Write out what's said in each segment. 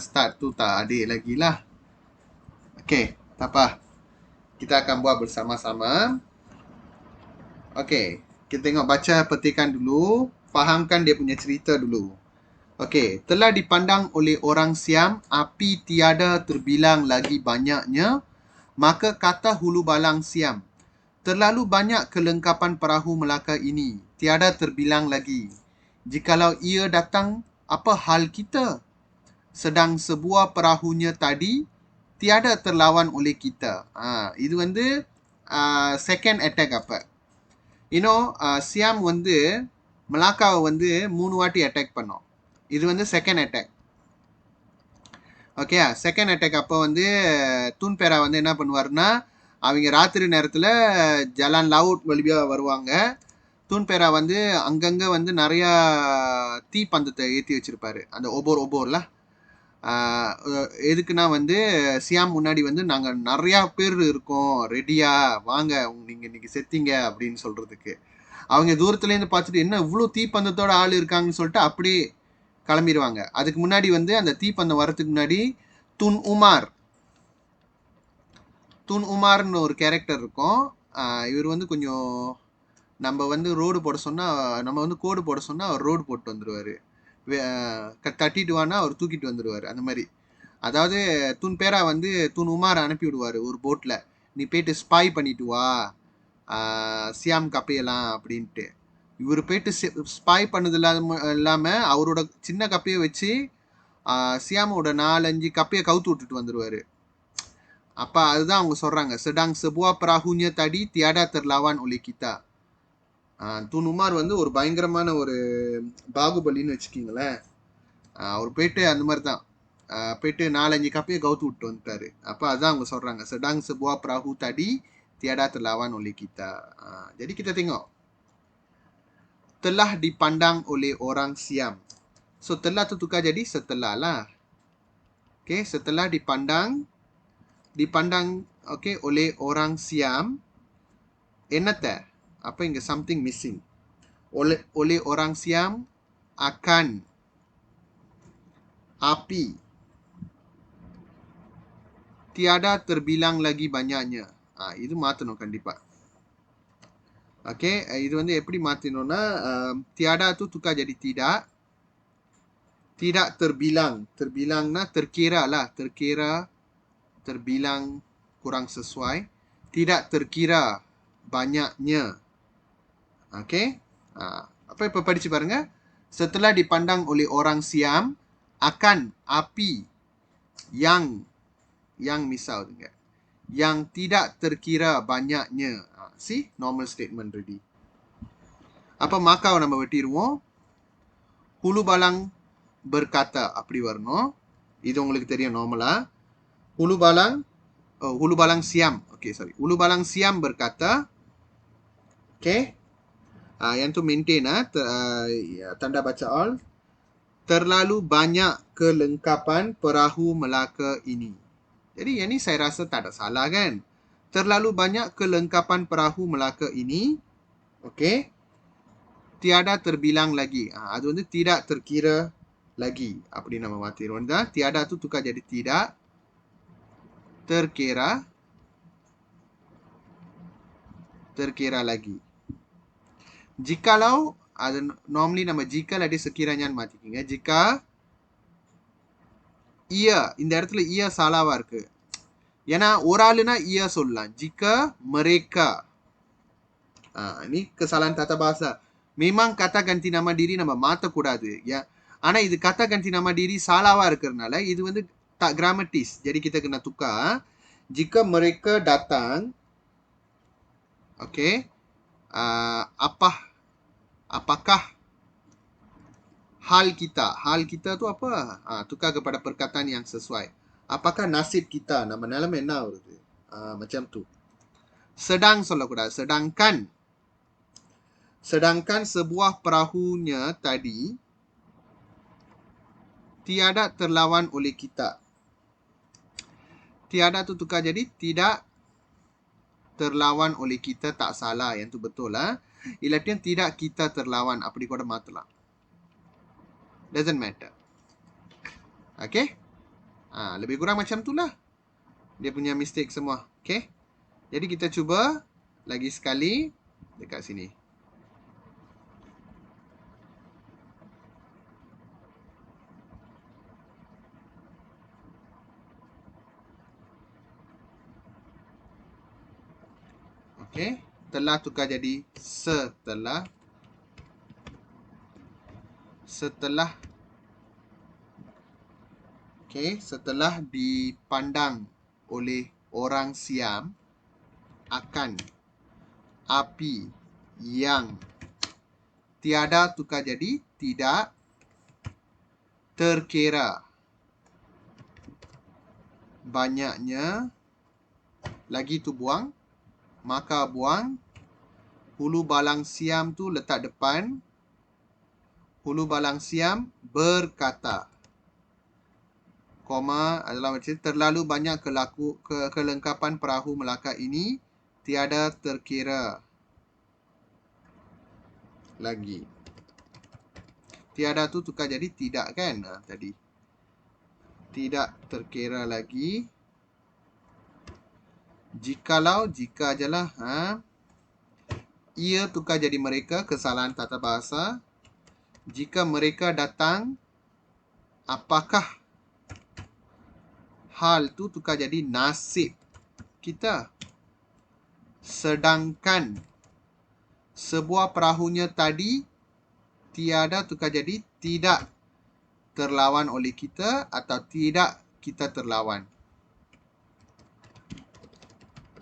start tu tak adik lagi lah. Okay, tak apa. Kita akan buat bersama-sama. Okay, kita tengok baca petikan dulu. Fahamkan dia punya cerita dulu. Okey, telah dipandang oleh orang Siam, api tiada terbilang lagi banyaknya, maka kata hulu balang Siam, terlalu banyak kelengkapan perahu Melaka ini, tiada terbilang lagi. Jikalau ia datang, apa hal kita? Sedang sebuah perahunya tadi, tiada terlawan oleh kita. Itu வந்து second attack apa? Siam வந்து மலாக்காவை வந்து 3 வாட்டி அட்டாக் பண்ணோம். இது வந்து second attack. Okay, second attack அப்போ வந்து தூன்பேரா வந்து என்ன பண்ணுவாருன்னா, அவங்க ராத்திரி நேரத்தில் ஜலான் லவுட் வழியாக வருவாங்க. தூன்பேரா வந்து அங்கங்கே வந்து நிறையா தீப்பந்தத்தை ஏற்றி வச்சிருப்பாரு, அந்த ஒபோர்ல. எதுக்குன்னா வந்து சியாம் முன்னாடி வந்து நாங்கள் நிறையா பேர் இருக்கோம், ரெடியா வாங்க, நீங்கள் இன்னைக்கு செத்தீங்க அப்படின்னு சொல்கிறதுக்கு. அவங்க தூரத்துலேருந்து பார்த்துட்டு என்ன இவ்வளோ தீப்பந்தத்தோட ஆள் இருக்காங்கன்னு சொல்லிட்டு அப்படியே கிளம்பிடுவாங்க. அதுக்கு முன்னாடி வந்து அந்த தீப்பந்தம் வரத்துக்கு முன்னாடி துன் உமார்னு ஒரு கேரக்டர் இருக்கும். இவர் வந்து கொஞ்சம் நம்ம வந்து ரோடு போட சொன்னால், நம்ம வந்து கோடு போட சொன்னால் அவர் ரோடு போட்டு வந்துடுவார். தட்டிட்டு வானா அவர் தூக்கிட்டு வந்துடுவார். அந்த மாதிரி. அதாவது துன் பேரா வந்து துன் உமாரை அனுப்பி விடுவார் ஒரு போட்டில், நீ போயிட்டு ஸ்பை பண்ணிட்டு வா சியாம் கப்பையெல்லாம் அப்படின்ட்டு. இவர் போயிட்டு ஸ்பை பண்ணது இல்லாமல் அவரோட சின்ன கப்பையை வச்சு சியாமோட 4-5 கப்பையை கவுத்து விட்டுட்டு வந்துடுவார். அப்போ அதுதான் அவங்க சொல்கிறாங்க, sedang sebuah perahunya tadi tiada terlawan oleh kita. Tun Umar வந்து ஒரு பயங்கரமான ஒரு பாகுபலின்னு வச்சுக்கிங்களேன். அவர் போயிட்டு அந்த மாதிரி தான் போயிட்டு 4-5 கப்பையை கவுத்து விட்டு வந்துட்டாரு. அப்போ அதுதான் அவங்க சொல்கிறாங்க, sedang sebuah perahu tadi tiada terlawan oleh kita. Jadi kita tengok, telah dipandang oleh orang Siam. So telah tu tukar jadi setelah lah. Okay, setelah dipandang okay, oleh orang Siam. Enata, apa yang something missing. Oleh orang Siam akan api tiada terbilang lagi banyaknya. இது மாற்றணும் கண்டிப்பாக. ஓகே, இது வந்து எப்படி மாற்றினோன்னா, tiada tu tukar jadi tidak. Tidak terbilang. Terbilangna terkira lah. Terkira, terbilang kurang sesuai. Tidak terkira banyaknya. Okey. Apa yang படிச்சு பாருங்க. Setelah dipandang oleh orang Siam akan api yang misal juga, yang tidak terkira banyaknya. See, normal statement ready. அப்போ மாக்காவை நம்ம வெட்டிடுவோம். ஹுலு பாலாங் berkata அப்படி வரணும். இது உங்களுக்கு தெரியும் நார்மலா. ஹுலு பாலாங் Siam. Okay, sorry. ஹுலு பாலாங் Siam berkata. Okay. Yang tu maintain tanda baca all. Terlalu banyak kelengkapan perahu Melaka ini. Jadi yang ni saya rasa tak ada salah kan. Terlalu banyak kelengkapan perahu Melaka ini. Okay. Tiada terbilang lagi. அது வந்து tidak terkira lagi. அப்படி நம்ம மாத்திடுவோம். Tiada tu tukar jadi tidak terkira lagi. Jikalau, அது normally நம்ம jika lagi sekiranya மாத்திக்கிங்க. Jika ia, இந்த இடத்துல ia சாலாவா இருக்கு. ஏன்னா ஒரு ஆளுனா ia சொல்லலாம். Jika mereka. Ini kesalahan tata bahasa. Memang kata ganti nama diri நம்ம மாற்றக்கூடாது. ஆனா இது kata ganti nama diri சாலாவா இருக்கிறதுனால இது வந்து tak gramatis. Jadi kita kena tukar. Jika mereka datang, okay, apakah hal kita? Hal kita tu apa? Tukar kepada perkataan yang sesuai. Apakah nasib kita? Nama நிலைமை என்ன வருது? Macam tu. Sedang சொல்லக்கூடாது. Sedangkan sebuah perahunya tadi tiada terlawan oleh kita. Tiada tu tukar jadi tidak terlawan oleh kita, tak salah. Yang tu betul lah. Illatin tidak kita terlawan. அப்படி கூட மாத்தலாம். Doesn't matter. Okay. Lebih kurang macam tu lah. Dia punya mistake semua. Okay. Jadi kita cuba lagi sekali dekat sini. Okay. Telah tukar jadi setelah. Setelah. Okay. Setelah dipandang oleh orang Siam akan api yang tiada tukar jadi tidak terkira banyaknya lagi tu buang, maka buang. Hulu balang Siam tu letak depan. Hulu balang Siam berkata, koma adalah macam terlalu banyak kelengkapan perahu Melaka ini tiada terkira lagi. Tiada tu tukar jadi tidak kan tadi. Tidak terkira lagi. Jikalau, jika je lah. Ia tukar jadi mereka, kesalahan tata bahasa. Jika mereka datang, apakah hal tu tukar jadi nasib kita. Sedangkan sebuah perahunya tadi tiada tukar jadi tidak terlawan oleh kita atau tidak kita terlawan.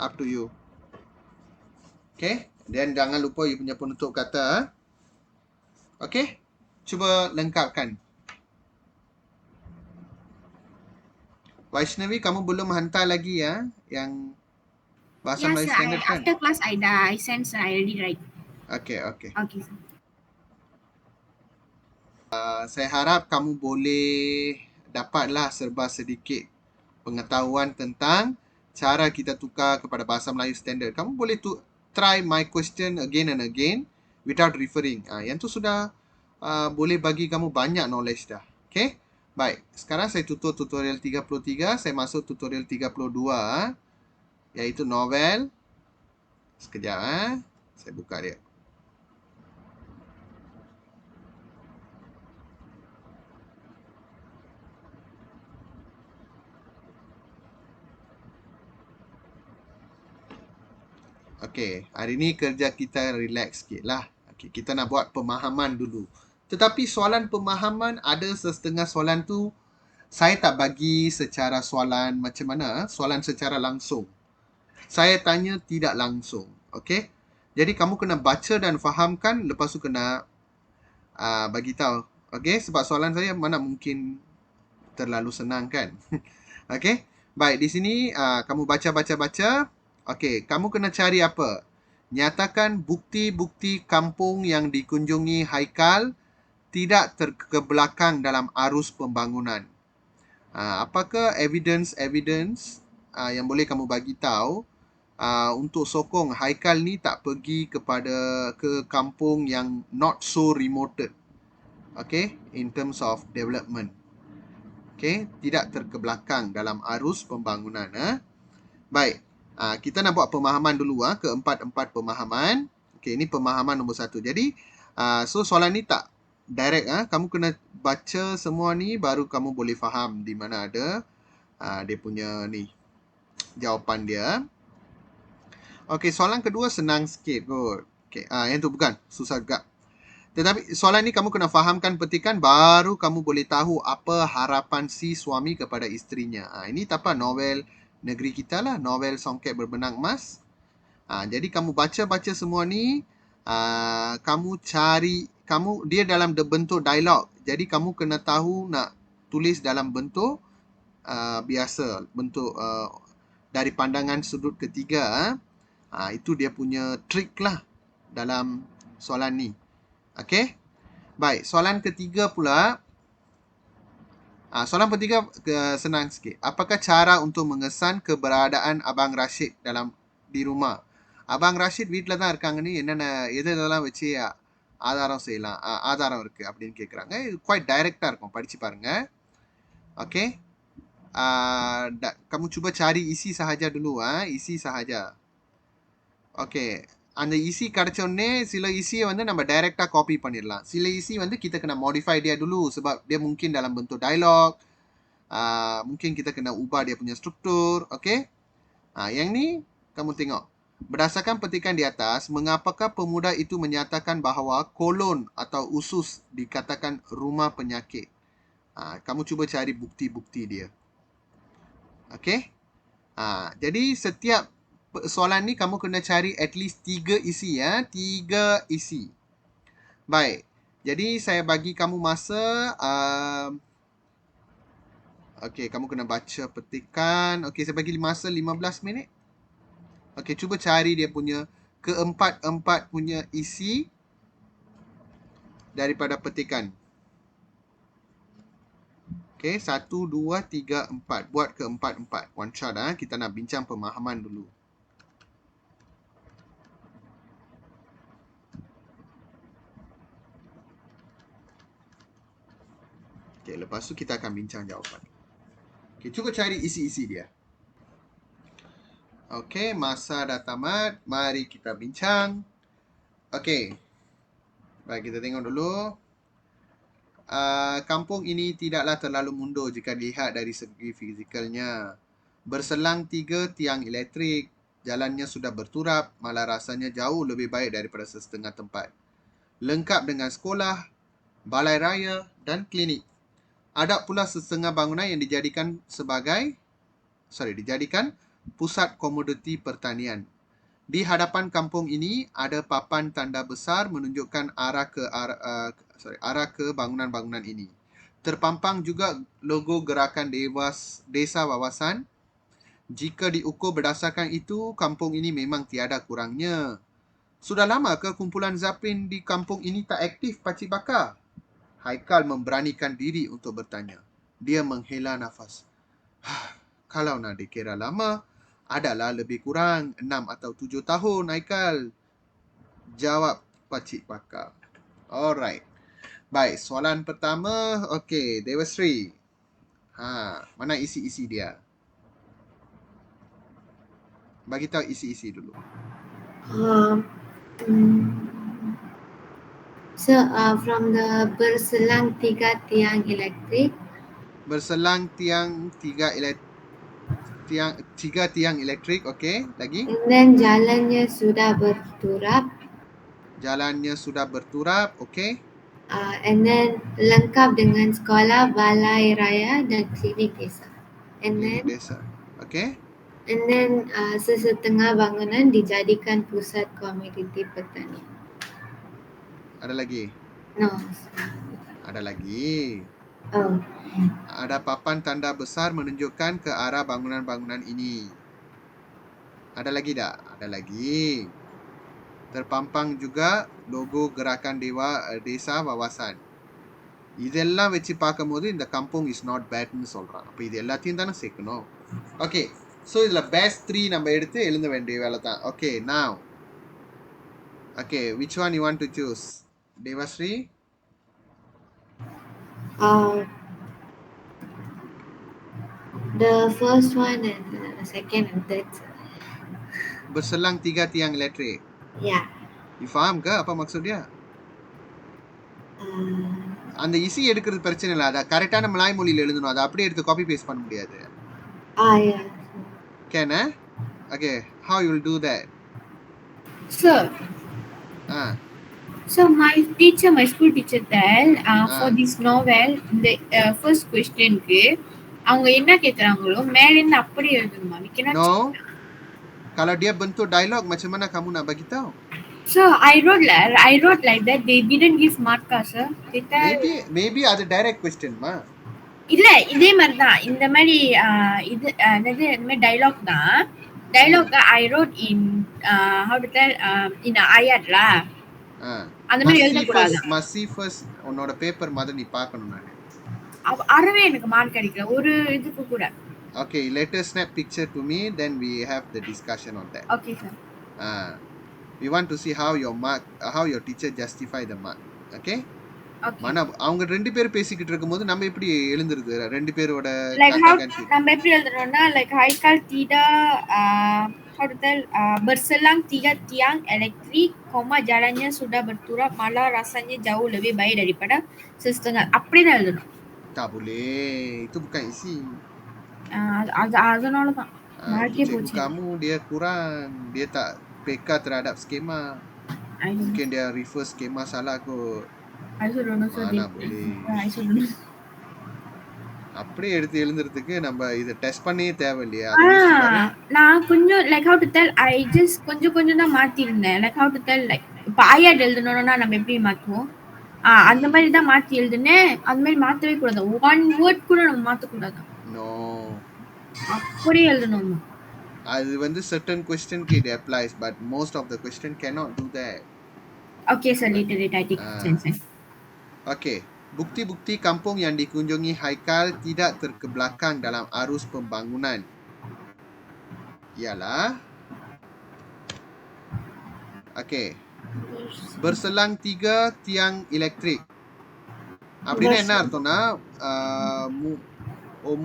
Up to you. Okay. Dan jangan lupa you punya penutup kata. Okay. Cuba lengkapkan. Vaishnavi, kamu belum hantar lagi ya yang bahasa Melayu standard kan? After class I send, sir. I already write. Okay. Okay, sir. Saya harap kamu boleh dapatlah serba sedikit pengetahuan tentang cara kita tukar kepada bahasa Melayu standard. Kamu boleh try my question again and again without referring. Yang tu sudah boleh bagi kamu banyak knowledge dah. Okay? Baik. Sekarang saya tutup tutorial 33. Saya masuk tutorial 32. Iaitu novel. Sekejap. Saya buka dia. Okay, hari ni kerja kita relax sikit lah. Okay, kita nak buat pemahaman dulu. Tetapi soalan pemahaman ada setengah soalan tu saya tak bagi secara soalan macam mana, soalan secara langsung. Saya tanya tidak langsung. Okay, jadi kamu kena baca dan fahamkan, lepas tu kena bagi tahu. Okay, sebab soalan saya mana mungkin terlalu senang kan. Okay, baik di sini kamu baca. Okey, kamu kena cari apa? Nyatakan bukti-bukti kampung yang dikunjungi Haikal tidak terkebelakang dalam arus pembangunan. Apakah evidence yang boleh kamu bagi tahu untuk sokong Haikal ni tak pergi ke kampung yang not so remote. Okay, in terms of development. Okay, tidak terkebelakang dalam arus pembangunan. Baik. Kita nak buat pemahaman dulu keempat-empat pemahaman. Okey, ini pemahaman nombor 1. Jadi so soalan ni tak direct kamu kena baca semua ni baru kamu boleh faham di mana ada dia punya ni jawapan dia. Okey, soalan kedua senang sikit kot. Okey, yang tu bukan susah juga. Tetapi soalan ni kamu kena fahamkan petikan baru kamu boleh tahu apa harapan si suami kepada isterinya. Ini apa novel negeri kita lah, novel Songket Berbenang Emas. Jadi kamu baca semua ni, kamu cari, dia dalam bentuk dialog. Jadi kamu kena tahu nak tulis dalam bentuk biasa, bentuk dari pandangan sudut ketiga. Itu dia punya trik lah dalam soalan ni. Okey? Baik, soalan ketiga pula. Soalan ketiga senang sikit. Apakah cara untuk mengesan keberadaan Abang Rashid di rumah? Abang Rashid வீட்டில் தான் இருக்காங்க நீ என்னென்ன எதெல்லாம் வச்சு ஆதாரம் செய்யலாம் ஆதாரம் இருக்கு அப்படின்னு கேட்குறாங்க. இது குவைட் டைரக்டாக இருக்கும், படிச்சு பாருங்க. Okay, kamu cuba cari isi sahaja dulu. Isi sahaja. Okay. அந்த isi கிடைச்சோடனே சில இசியை வந்து நம்ம டைரக்டா காப்பி பண்ணிடலாம். சில isi வந்து kita kena modify dia dulu sebab dia mungkin dalam bentuk dialog. Mungkin kita kena ubah dia punya struktur. Okay. Yang ni kamu tengok. Berdasarkan petikan di atas, mengapakah pemuda itu menyatakan bahawa kolon atau usus dikatakan rumah penyakit? Kamu cuba cari bukti-bukti dia. Okay. Jadi setiap soalan ni kamu kena cari at least 3 isi ya. 3 isi. Baik. Jadi saya bagi kamu masa. Okay, kamu kena baca petikan. Okay, saya bagi masa 15 minit. Okay, cuba cari dia punya keempat-empat punya isi daripada petikan. Okay, 1, 2, 3, 4. Buat keempat-empat. One shot. Kita nak bincang pemahaman dulu. Okay, lepas tu kita akan bincang jawapan. Okay, cuba cari isi-isi dia. Okay, masa dah tamat. Mari kita bincang. Okay. Baik, kita tengok dulu. Kampung ini tidaklah terlalu mundur jika dilihat dari segi fizikalnya. Berselang 3 tiang elektrik. Jalannya sudah berturap. Malah rasanya jauh lebih baik daripada setengah tempat. Lengkap dengan sekolah, balai raya dan klinik. Ada pula setengah bangunan yang dijadikan pusat komoditi pertanian. Di hadapan kampung ini ada papan tanda besar menunjukkan arah ke bangunan-bangunan ini. Terpampang juga logo gerakan desa wawasan. Jika diukur berdasarkan itu, kampung ini memang tiada kurangnya. Sudah lama ke kumpulan Zapin di kampung ini tak aktif, Pakcik Bakar? Haikal memberanikan diri untuk bertanya. Dia menghela nafas. Kalau nak dikira lama, adalah lebih kurang 6 atau 7 tahun, Haikal. Jawab Pakcik Bakar. Alright. Baik, soalan pertama. Okey, Dewasri. Mana isi-isi dia? Bagi tahu isi-isi dulu. So, from the berselang 3 tiang elektrik. Berselang 3 tiang elektrik, okey. Lagi? And then jalannya sudah berturap. Jalannya sudah berturap, okey. And then lengkap dengan sekolah, balai raya dan klinik desa. And Klinik then desa, okey. And then sesetengah bangunan dijadikan pusat komoditi pertanian. Ada lagi? No. Ada lagi. Oh. Ada papan tanda besar menunjukkan ke arah bangunan-bangunan ini. Ada lagi tak? Ada lagi. Terpampang juga logo gerakan desa wawasan. இதெல்லாம் வச்சு பார்க்கும்போது இந்த kampung is not badன்னு சொல்றான். அப்ப இது எல்லாத்தையும் தானே சேர்க்கணும். Okay. So இதுல best 3 நம்ம எடுத்து எழுத வேண்டிய வேலை தான். Okay, now. Okay, which one you want to choose? Devasri? The first one and the second and third. Berselang 3 tiang elektrik. Yeah. You faham ke apa maksud dia? அந்த isi எடுக்கிறது பிரச்சனை இல்லை. அதை கரெக்டான மலாய் மொழியில் எழுதணும். அதை அப்படியே எடுத்து காப்பி பேஸ்ட் பண்ண முடியாது. Yeah. Can Okay, how you will do that? Sir. So my school teacher tell for this novel, the first question க்கு அவங்க என்ன கேக்குறாங்களோ மேல இருந்து அப்படியே எழுதணுமா? No. Kalau dia bentuk dialog macam mana kamu nak bagi tahu? So I wrote like that. They didn't give mark, sir. Maybe அது direct question மா. இல்ல இதே மாதிரி தான். இந்த மாதிரி இது என்னது இந்த மாதிரி dialogue தான். Dialogue I wrote in how to tell in ayat lah. அந்த மாதிரி எழுத கூடாது. Must see first உன்னோட பேப்பர் மாதிரி நீ பார்க்கணும் நானே. அறவே எனக்கு மார்க் கிடைக்கல ஒரு இதுக்கு கூட. Okay, let us snap picture to me, then we have the discussion on that. Okay, sir. We want to see how your teacher justify the mark. Okay? Okay. mana அவங்க ரெண்டு பேரும் பேசிக்கிட்டு இருக்கும்போது நம்ம எப்படி எழுந்துருது ரெண்டு பேரோட Like how kata-kata நம்ம எப்படி எழுதுறோம்னா like Haikal tidak how to tell berselang 3 tiang elektrik, jalannya sudah berturap malah rasanya jauh lebih baik daripada setengah. அப்படி தான் எழுதணும். tak boleh, itu bukan isi. அதனால தான் மார்க்கே Cikgu போச்சு. kamu dia kurang, dia tak peka terhadap skema. Mungkin dia refer skema salah kot. I also don't know sir. Mana boleh. I also don't know. அப்படியே எடுத்து எழுதுறதுக்கு நம்ம இதை டெஸ்ட் பண்ணியே தேவையில்லையா? அது யோசிச்சு பாரு. நான் கொஞ்சம் like how to tell I just கொஞ்சம் தான் மாத்திருந்தேன். like how to tell like இப்போ ஆயாட் எழுதணும்னா நம்ம எப்படி மாத்துவோம்? அந்த மாதிரி தான் மாத்தி எழுதுனேன். அந்த மாதிரி மாத்தவே கூடாது. ஒன் வேர்ட் கூட நம்ம மாத்தக்கூடாது. நோ, அப்படியே எழுதணும். அது வந்து certain question it applies but most of the question cannot do that. Okay sir, later I take sense. Okay, bukti-bukti kampung yang dikunjungi Haikal tidak terkebelakang dalam arus pembangunan ialah okay, berselang 3 tiang elektrik. அப்படின்னா என்ன அர்த்தம்னா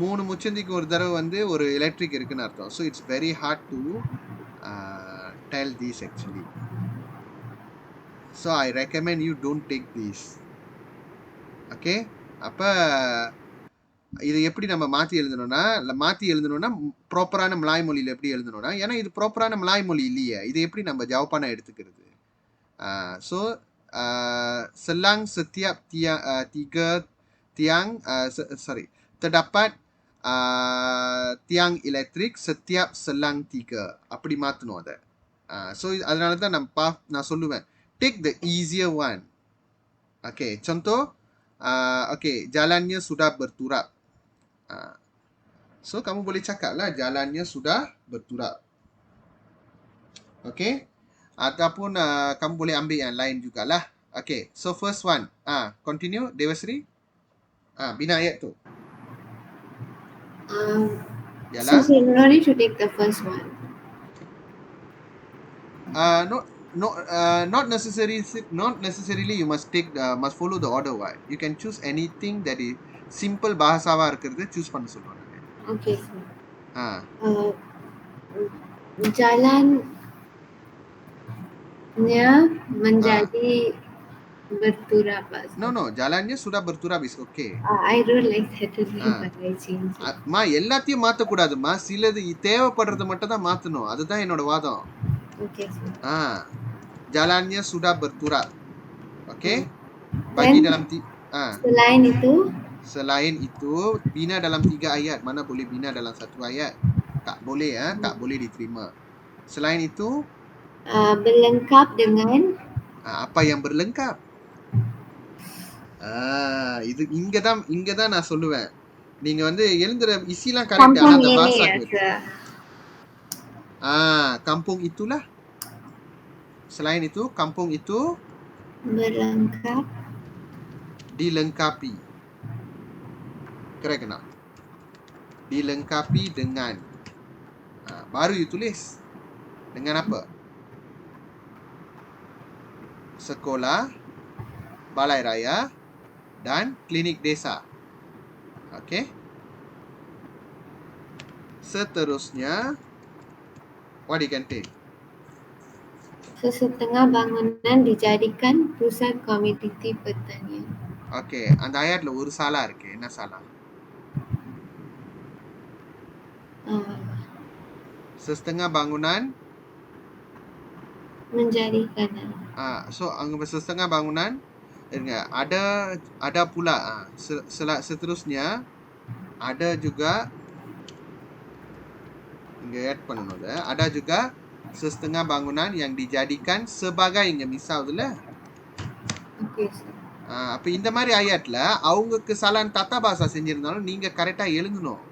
மூணு முச்சந்திக்கு ஒரு தடவை வந்து ஒரு எலக்ட்ரிக் இருக்குன்னு அர்த்தம். So it's very hard to tell these actually. So I recommend you don't take these. Okay, அப்போ இது எப்படி நம்ம மாற்றி எழுதணும்னா ப்ராப்பரான மலாய் மொழியில் எப்படி எழுதணும்னா, ஏன்னா இது ப்ராப்பரான மலாய் மொழி இல்லையே, இது எப்படி நம்ம ஜவப்பானா எடுத்துக்கிறது. So selang setiap tiga tiang terdapat tiang elektrik setiap selang 3 அப்படி மாற்றணும் அதை. ஸோ அதனால தான் நான் சொல்லுவேன் take the easier one. Okay, contoh okay, jalannya sudah berturap. So kamu boleh cakap lah jalannya sudah berturap. Okay, ataupun kamu boleh ambil yang lain jugalah. Okay, so first one continue Devasri. Bina ayat tu. So no need to take the first one. Not necessarily you must take must follow the order. Why? You can choose anything that is simple bahasava இருக்கிறது choose பண்ண சொல்றேன். Okay sir. Jalannya menjadi berturap. No, jalannya sudah berturap is okay. I don't like that but I change it. மா எல்லாத்தையும் மாத்த கூடாதுமா, சிலது தேவைப்படுறத மட்டும் தான் மாத்தணும். அதுதான் என்னோட வாதம். Okay sir. Jalannya sudah berturap. Okay, bagi dalam selain itu bina dalam 3 ayat. Mana boleh bina dalam 1 ayat? Tak boleh tak boleh diterima. Selain itu berlengkap dengan apa yang berlengkap? இது இங்க தான் நான் சொல்லுவேன். நீங்க வந்து எழுதுற இசிலாம் கரெக்ட், ஆனா அந்த பாஷா kampung itulah. Selain itu kampung itu berlengkap dilengkapi. Correct tak? Dilengkapi dengan baru you tulis dengan apa? Sekolah, balai raya dan klinik desa. Okey. Seterusnya what you can take? Sesetengah bangunan dijadikan pusat komoditi pertanian. Okey, அந்த ஆயத்துல ஒரு சாலா இருக்கு. என்ன சாலா? Setengah bangunan menjadikan. So anggap setengah bangunan ada pula seterusnya ada juga இங்க add பண்ணனும். Ada juga setengah bangunan yang dijadikan sebagai இங்க மிஸ் ஆகுதுல. Okay sir. அப்ப இந்த மாதிரி ஆயத்துல அவங்களுக்கு சலான் தத்தா பாஷா செஞ்சிருந்தாலும் நீங்க கரெக்டா எழுதணும்.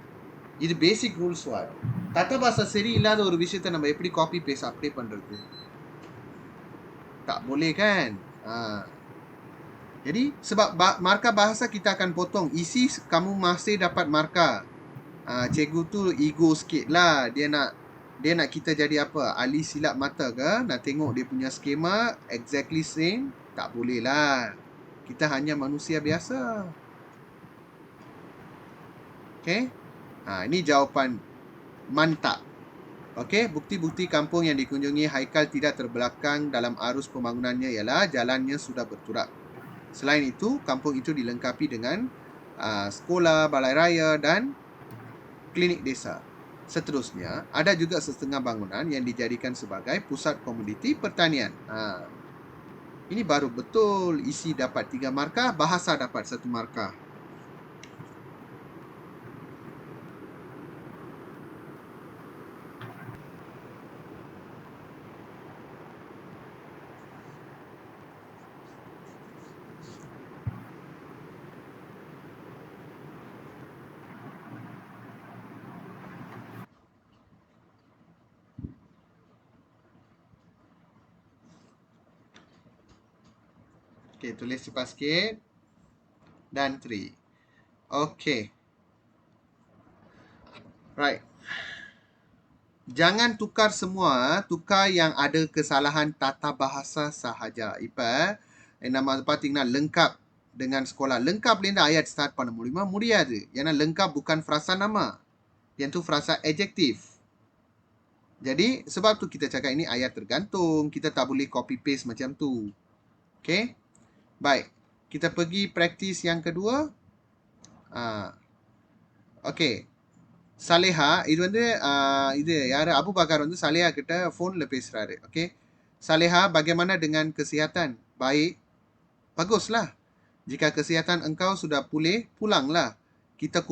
இது பேசிக் ரூல்ஸ் வாட். தத்தா பாஷா சரி இல்லாத ஒரு விஷயத்தை நம்ம எப்படி காப்பி பேஸ்ட் அப்ளை பண்றது? Tak boleh kan? Jadi sebab markah bahasa kita akan potong. Isi kamu masih dapat markah. Cikgu tu ego sikit lah. Dia nak kita jadi apa? Ahli silap mata ke? Nak tengok dia punya skema exactly same? Tak boleh lah. Kita hanya manusia biasa. Okey? Ini jawapan mantap. Okey, bukti-bukti kampung yang dikunjungi Haikal tidak terbelakang dalam arus pembangunannya ialah jalannya sudah berturap. Selain itu, kampung itu dilengkapi dengan sekolah, balai raya dan klinik desa. Seterusnya, ada juga setengah bangunan yang dijadikan sebagai pusat komoditi pertanian. Ini baru betul. Isi dapat 3 markah, bahasa dapat 1 markah. Okey, tulis cepat sikit. Dan 3. Okey. Right. Jangan tukar semua, tukar yang ada kesalahan tata bahasa sahaja. Ipa, nama பார்த்தீங்கன்னா lengkap dengan sekolah. Lengkap லேந்து ayat start பண்ண முடியுமா? முடியாது. ஏன்னா lengkap bukan frasa nama. Yang tu frasa adjektif. Jadi, sebab tu kita cakap ini ayat tergantung. Kita tak boleh copy paste macam tu. Okay? Baik. Kita pergi praktis yang kedua. Okay. Saleha, இது வந்து இது யாரு Abu Bakar வந்து Saleha கிட்ட போன்ல பேசுறாரு. Okay? Saleha, bagaimana dengan kesihatan? Baik. Baguslah. Jika kesihatan engkau sudah pulih, pulanglah. Kita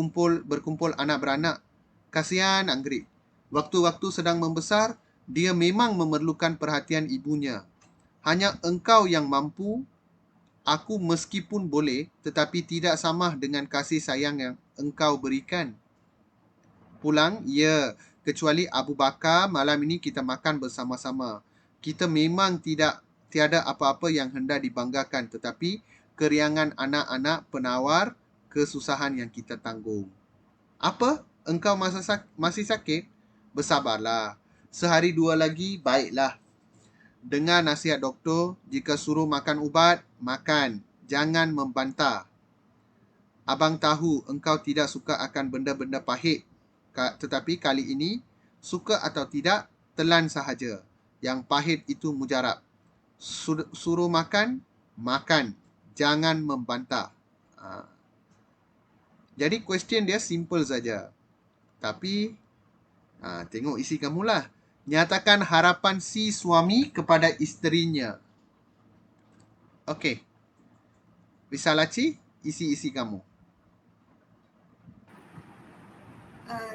berkumpul anak beranak. Kasihan Anggrek. Waktu-waktu sedang membesar, dia memang memerlukan perhatian ibunya. Hanya engkau yang mampu. Aku meskipun boleh, tetapi tidak sama dengan kasih sayang yang engkau berikan. Pulang? Ya. Kecuali Abu Bakar, malam ini kita makan bersama-sama. Kita memang tiada apa-apa yang hendak dibanggakan, tetapi keriangan anak-anak penawar kesusahan yang kita tanggung. Apa? Engkau masih sakit? Bersabarlah. Sehari 2 lagi, baiklah. Dengar nasihat doktor, jika suruh makan ubat, makan. Jangan membantah. Abang tahu engkau tidak suka akan benda-benda pahit. Tetapi kali ini, suka atau tidak, telan sahaja. Yang pahit itu mujarab. Suruh makan, makan. Jangan membantah. Jadi question dia simple saja. Tapi, tengok isi kamulah. Nyatakan harapan si suami kepada isterinya. Okey. Risalaci, isi kamu.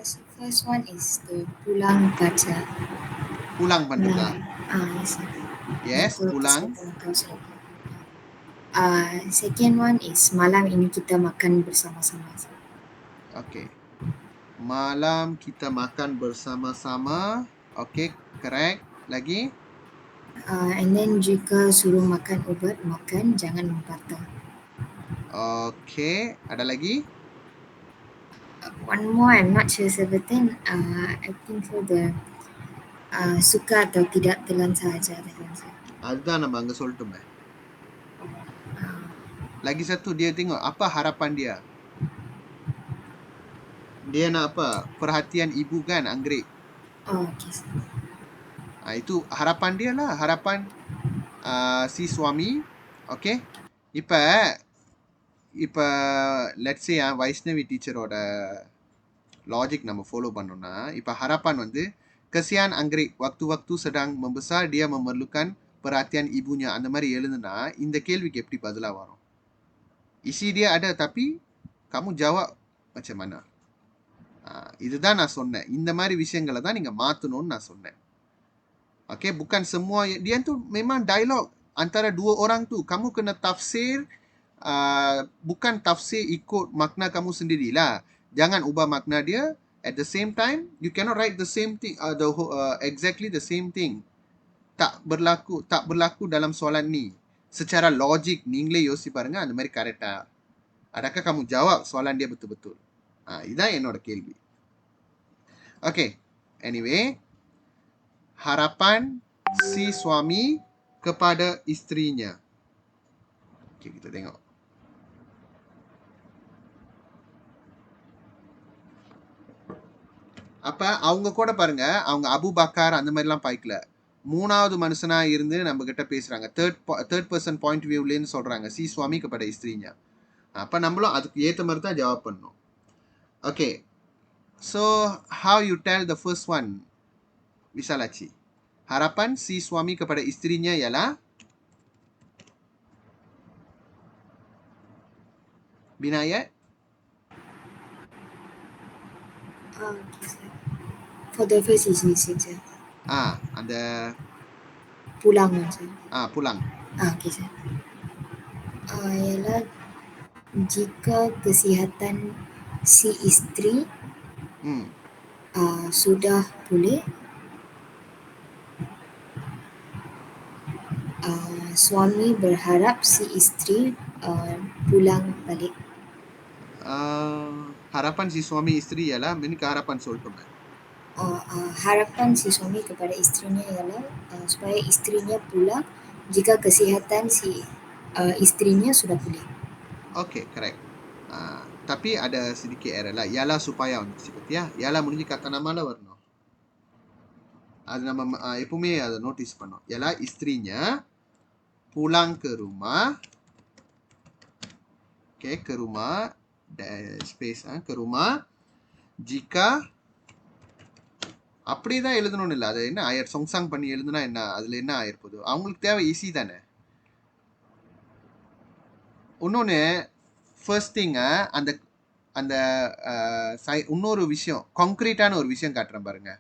So first one is the pulang baca. Pulang Panduga. Yes. Yes, pulang. Second one is malam ini kita makan bersama-sama. Okey. Malam kita makan bersama-sama. Okey, correct. Lagi? And then jika suruh makan ubat, makan, jangan membantah. Okey, ada lagi? One more, I'm not sure sebutin. I think so the suka atau tidak telan sahaja. அதுதான் நம்ம அங்க சொல்லட்டுமே. Lagi satu, dia tengok apa harapan dia. Dia nak apa? Perhatian ibu kan, Anggrek. Oh, okay. Itu harapan dia lah. Harapan si suami. Okay. இப்ப let's say Vaishnavi டீச்சரோட லாஜிக் நம்ம ஃபாலோ பண்ணோம்னா, இப்ப harapan வந்து kesian Anggrek waktu-waktu sedang membesar dia memerlukan perhatian ibunya. அந்த மாதிரி எழுதுனா இந்த கேள்விக்கு எப்படி பதிலா வரும்? Isi dia ada tapi kamu jawab macam mana? இதுதான் நான் சொன்னேன். இந்த மாதிரி விஷயங்களை தான் நீங்க மாத்தணும்னு நான் சொன்னேன். Okay, bukan semua dia tu memang dialog antara dua orang tu. Kamu kena tafsir bukan tafsir ikut makna kamu sendirilah. Jangan ubah makna dia. At the same time, you cannot write the same thing exactly the same thing. Tak berlaku dalam soalan ni. Secara logik நீங்களே யோசி பாருங்க அந்த மாதிரி கரெக்ட்டா? Adakah kamu jawab soalan dia betul-betul? இதான் என்னோட கேள்வி. Okay. Anyway, harapan si suami kepada isterinya. Okay, kita tengok. அப்ப அவங்க கூட பாருங்க, அவங்க அபு பக்கர் அந்த மாதிரிலாம் பாய்க்கல. 3வது மனுஷனா இருந்து நம்ம கிட்ட பேசுறாங்க. தேர்ட் பர்சன் பாயிண்ட் வியூலேன்னு சொல்றாங்க. சி சுவாமி kepada istrinya. அப்ப நம்மளும் அதுக்கு ஏத்த மாதிரி தான் ஜவாப் பண்ணணும். Okay. So how you tell the first one, Visalachi? Harapan si suami kepada istrinya ialah Binayat. Okay, sir. For the first is missing, sir. அந்த Pulang, sir. pulang. Okay, sir. Ialah jika kesihatan si isteri sudah pulih, suami berharap si isteri pulang balik. Harapan si suami isteri ialah ini keharapan சொல்லிட்டோம். Harapan si suami kepada isterinya ialah supaya isterinya pulang jika kesihatan si isterinya sudah pulih. Okay, correct. Tapi ada sedikit error lah. Ialah supaya வந்துச்சு பத்தியா? ialah முடிஞ்சு கத்த நம்மால வரணும். அது நம்ம எப்பவுமே அதை நோட்டீஸ் பண்ணோம். ialah istrinya pulang ke rumah. Okay, ke rumah space ke rumah jika அப்படிதான் எழுதணும்னு இல்லை. அது என்ன ஆயர் சொங்சாங் பண்ணி எழுதுனா என்ன, அதுல என்ன ஆயிருப்போது? அவங்களுக்கு தேவை ஈஸி தானே. இன்னொன்று ஃபர்ஸ்ட் திங்க அந்த அந்த இன்னொரு விஷயம் கான்க்ரீட்டான ஒரு விஷயம் காட்டுறேன் பாருங்க.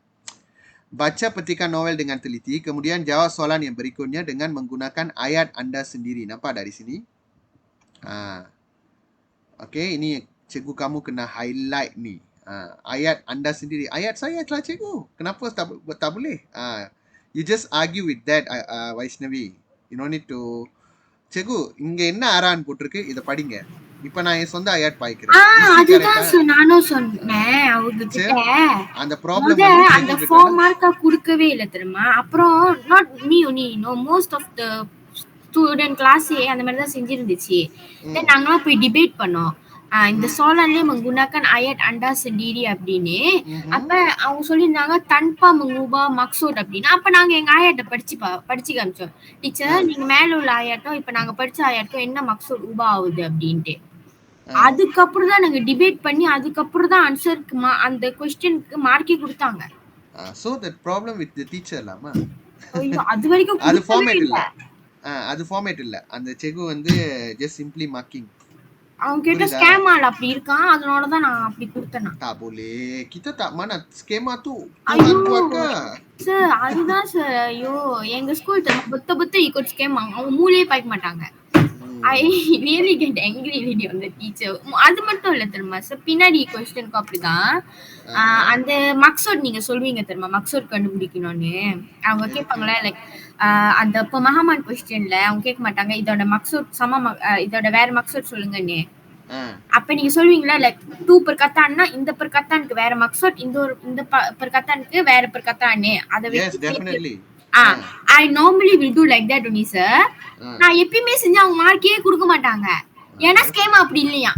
Baca petikan novel dengan teliti, kemudian jawab soalan yang berikutnya dengan menggunakan ayat Anda sendiri. Nampak dari sini? Okey, ini cikgu kamu kena highlight ni. Ayat Anda sendiri. Ayat saya lah cikgu. Kenapa tak boleh? You just argue with that, Vaishnavi. You don't need to. cikgu, இங்க என்ன ஆரான் போட்டிருக்கு, இதை படிங்க. இப்ப நான் என் சொந்த ஐயாட் பாய்க்கிறேன். அதுதான் நானும் சொன்னேன் அவங்க கிட்ட. அந்த ப்ராப்ளம் அந்த 4 மார்க்கா கொடுக்கவே இல்ல தெரியுமா. அப்புறம் not me only, no most of the student கிளாஸே அந்த மாதிரி தான் செஞ்சிருந்துச்சு. தென் நாங்களாம் போய் டிபேட் பண்ணோம். இந்த soalannya menggunakan ayat Anda sendiri அப்படின்னு. அப்ப அவங்க சொல்லியிருந்தாங்க tanpa mengubah maksud அப்படின்னு. அப்ப நாங்க எங்க ஆயத்தை படிச்சு காமிச்சோம். டீச்சர், நீங்க மேல உள்ள ஆயட்டும் இப்ப நாங்க படிச்ச ஆயட்டும் என்ன மக்சூத் உபா ஆகுது அப்படின்ட்டு. அதுக்கப்புறம் தான் நாங்க டிபேட் பண்ணி அதுக்கப்புறம் தான் ஆன்சருக்கு அந்த क्वेश्चनக்கு மார்க்கே கொடுத்தாங்க. So that problem with the teacher லாமா. ஐயோ, அது வரைக்கும் அது ஃபார்மேட் இல்ல. அது ஃபார்மேட் இல்ல. அந்த செகு வந்து just simply marking. அவங்க கிட்ட ஸ்கேமால அப்படி இருக்கான், அதனால தான் நான் அப்படி கொடுத்தேன். Tak boleh. Kita tak mana skema tu. Sir அதுதான் சார். ஐயோ, எங்க ஸ்கூல் பத்த ஈக்குவல் ஸ்கேம். அவங்க மூளையே பாய்க்க மாட்டாங்க. I really get angry with the teacher. அது மட்டும் இல்ல தெரியுமா சார், பின்னாடி கொஸ்டினுக்கு அப்படிதான். அந்த மக்சூத் நீங்க சொல்வீங்க தெரியுமா, மக்சூத் கண்டுபிடிக்கணும்னு. அவங்க கேட்பாங்களே லைக் அந்த பமஹாமன் கொஸ்டின்ல அவங்க கேட்க மாட்டாங்க இதோட மக்சூத் இதோட வேற மக்சூத் சொல்லுங்கன்னு. அப்ப நீங்க சொல்வீங்களா லைக் 2 perkataan இந்த perkataanக்கு வேற மக்சூத், இந்த perkataanக்கு வேற perkataanன்னு. அத வெச்சு I normally will do like that only sir. நான் எப்பயுமே செஞ்சா அவங்க மார்க்கே கொடுக்க மாட்டாங்க. ஏன்னா ஸ்கேமா அப்படி இல்லையா.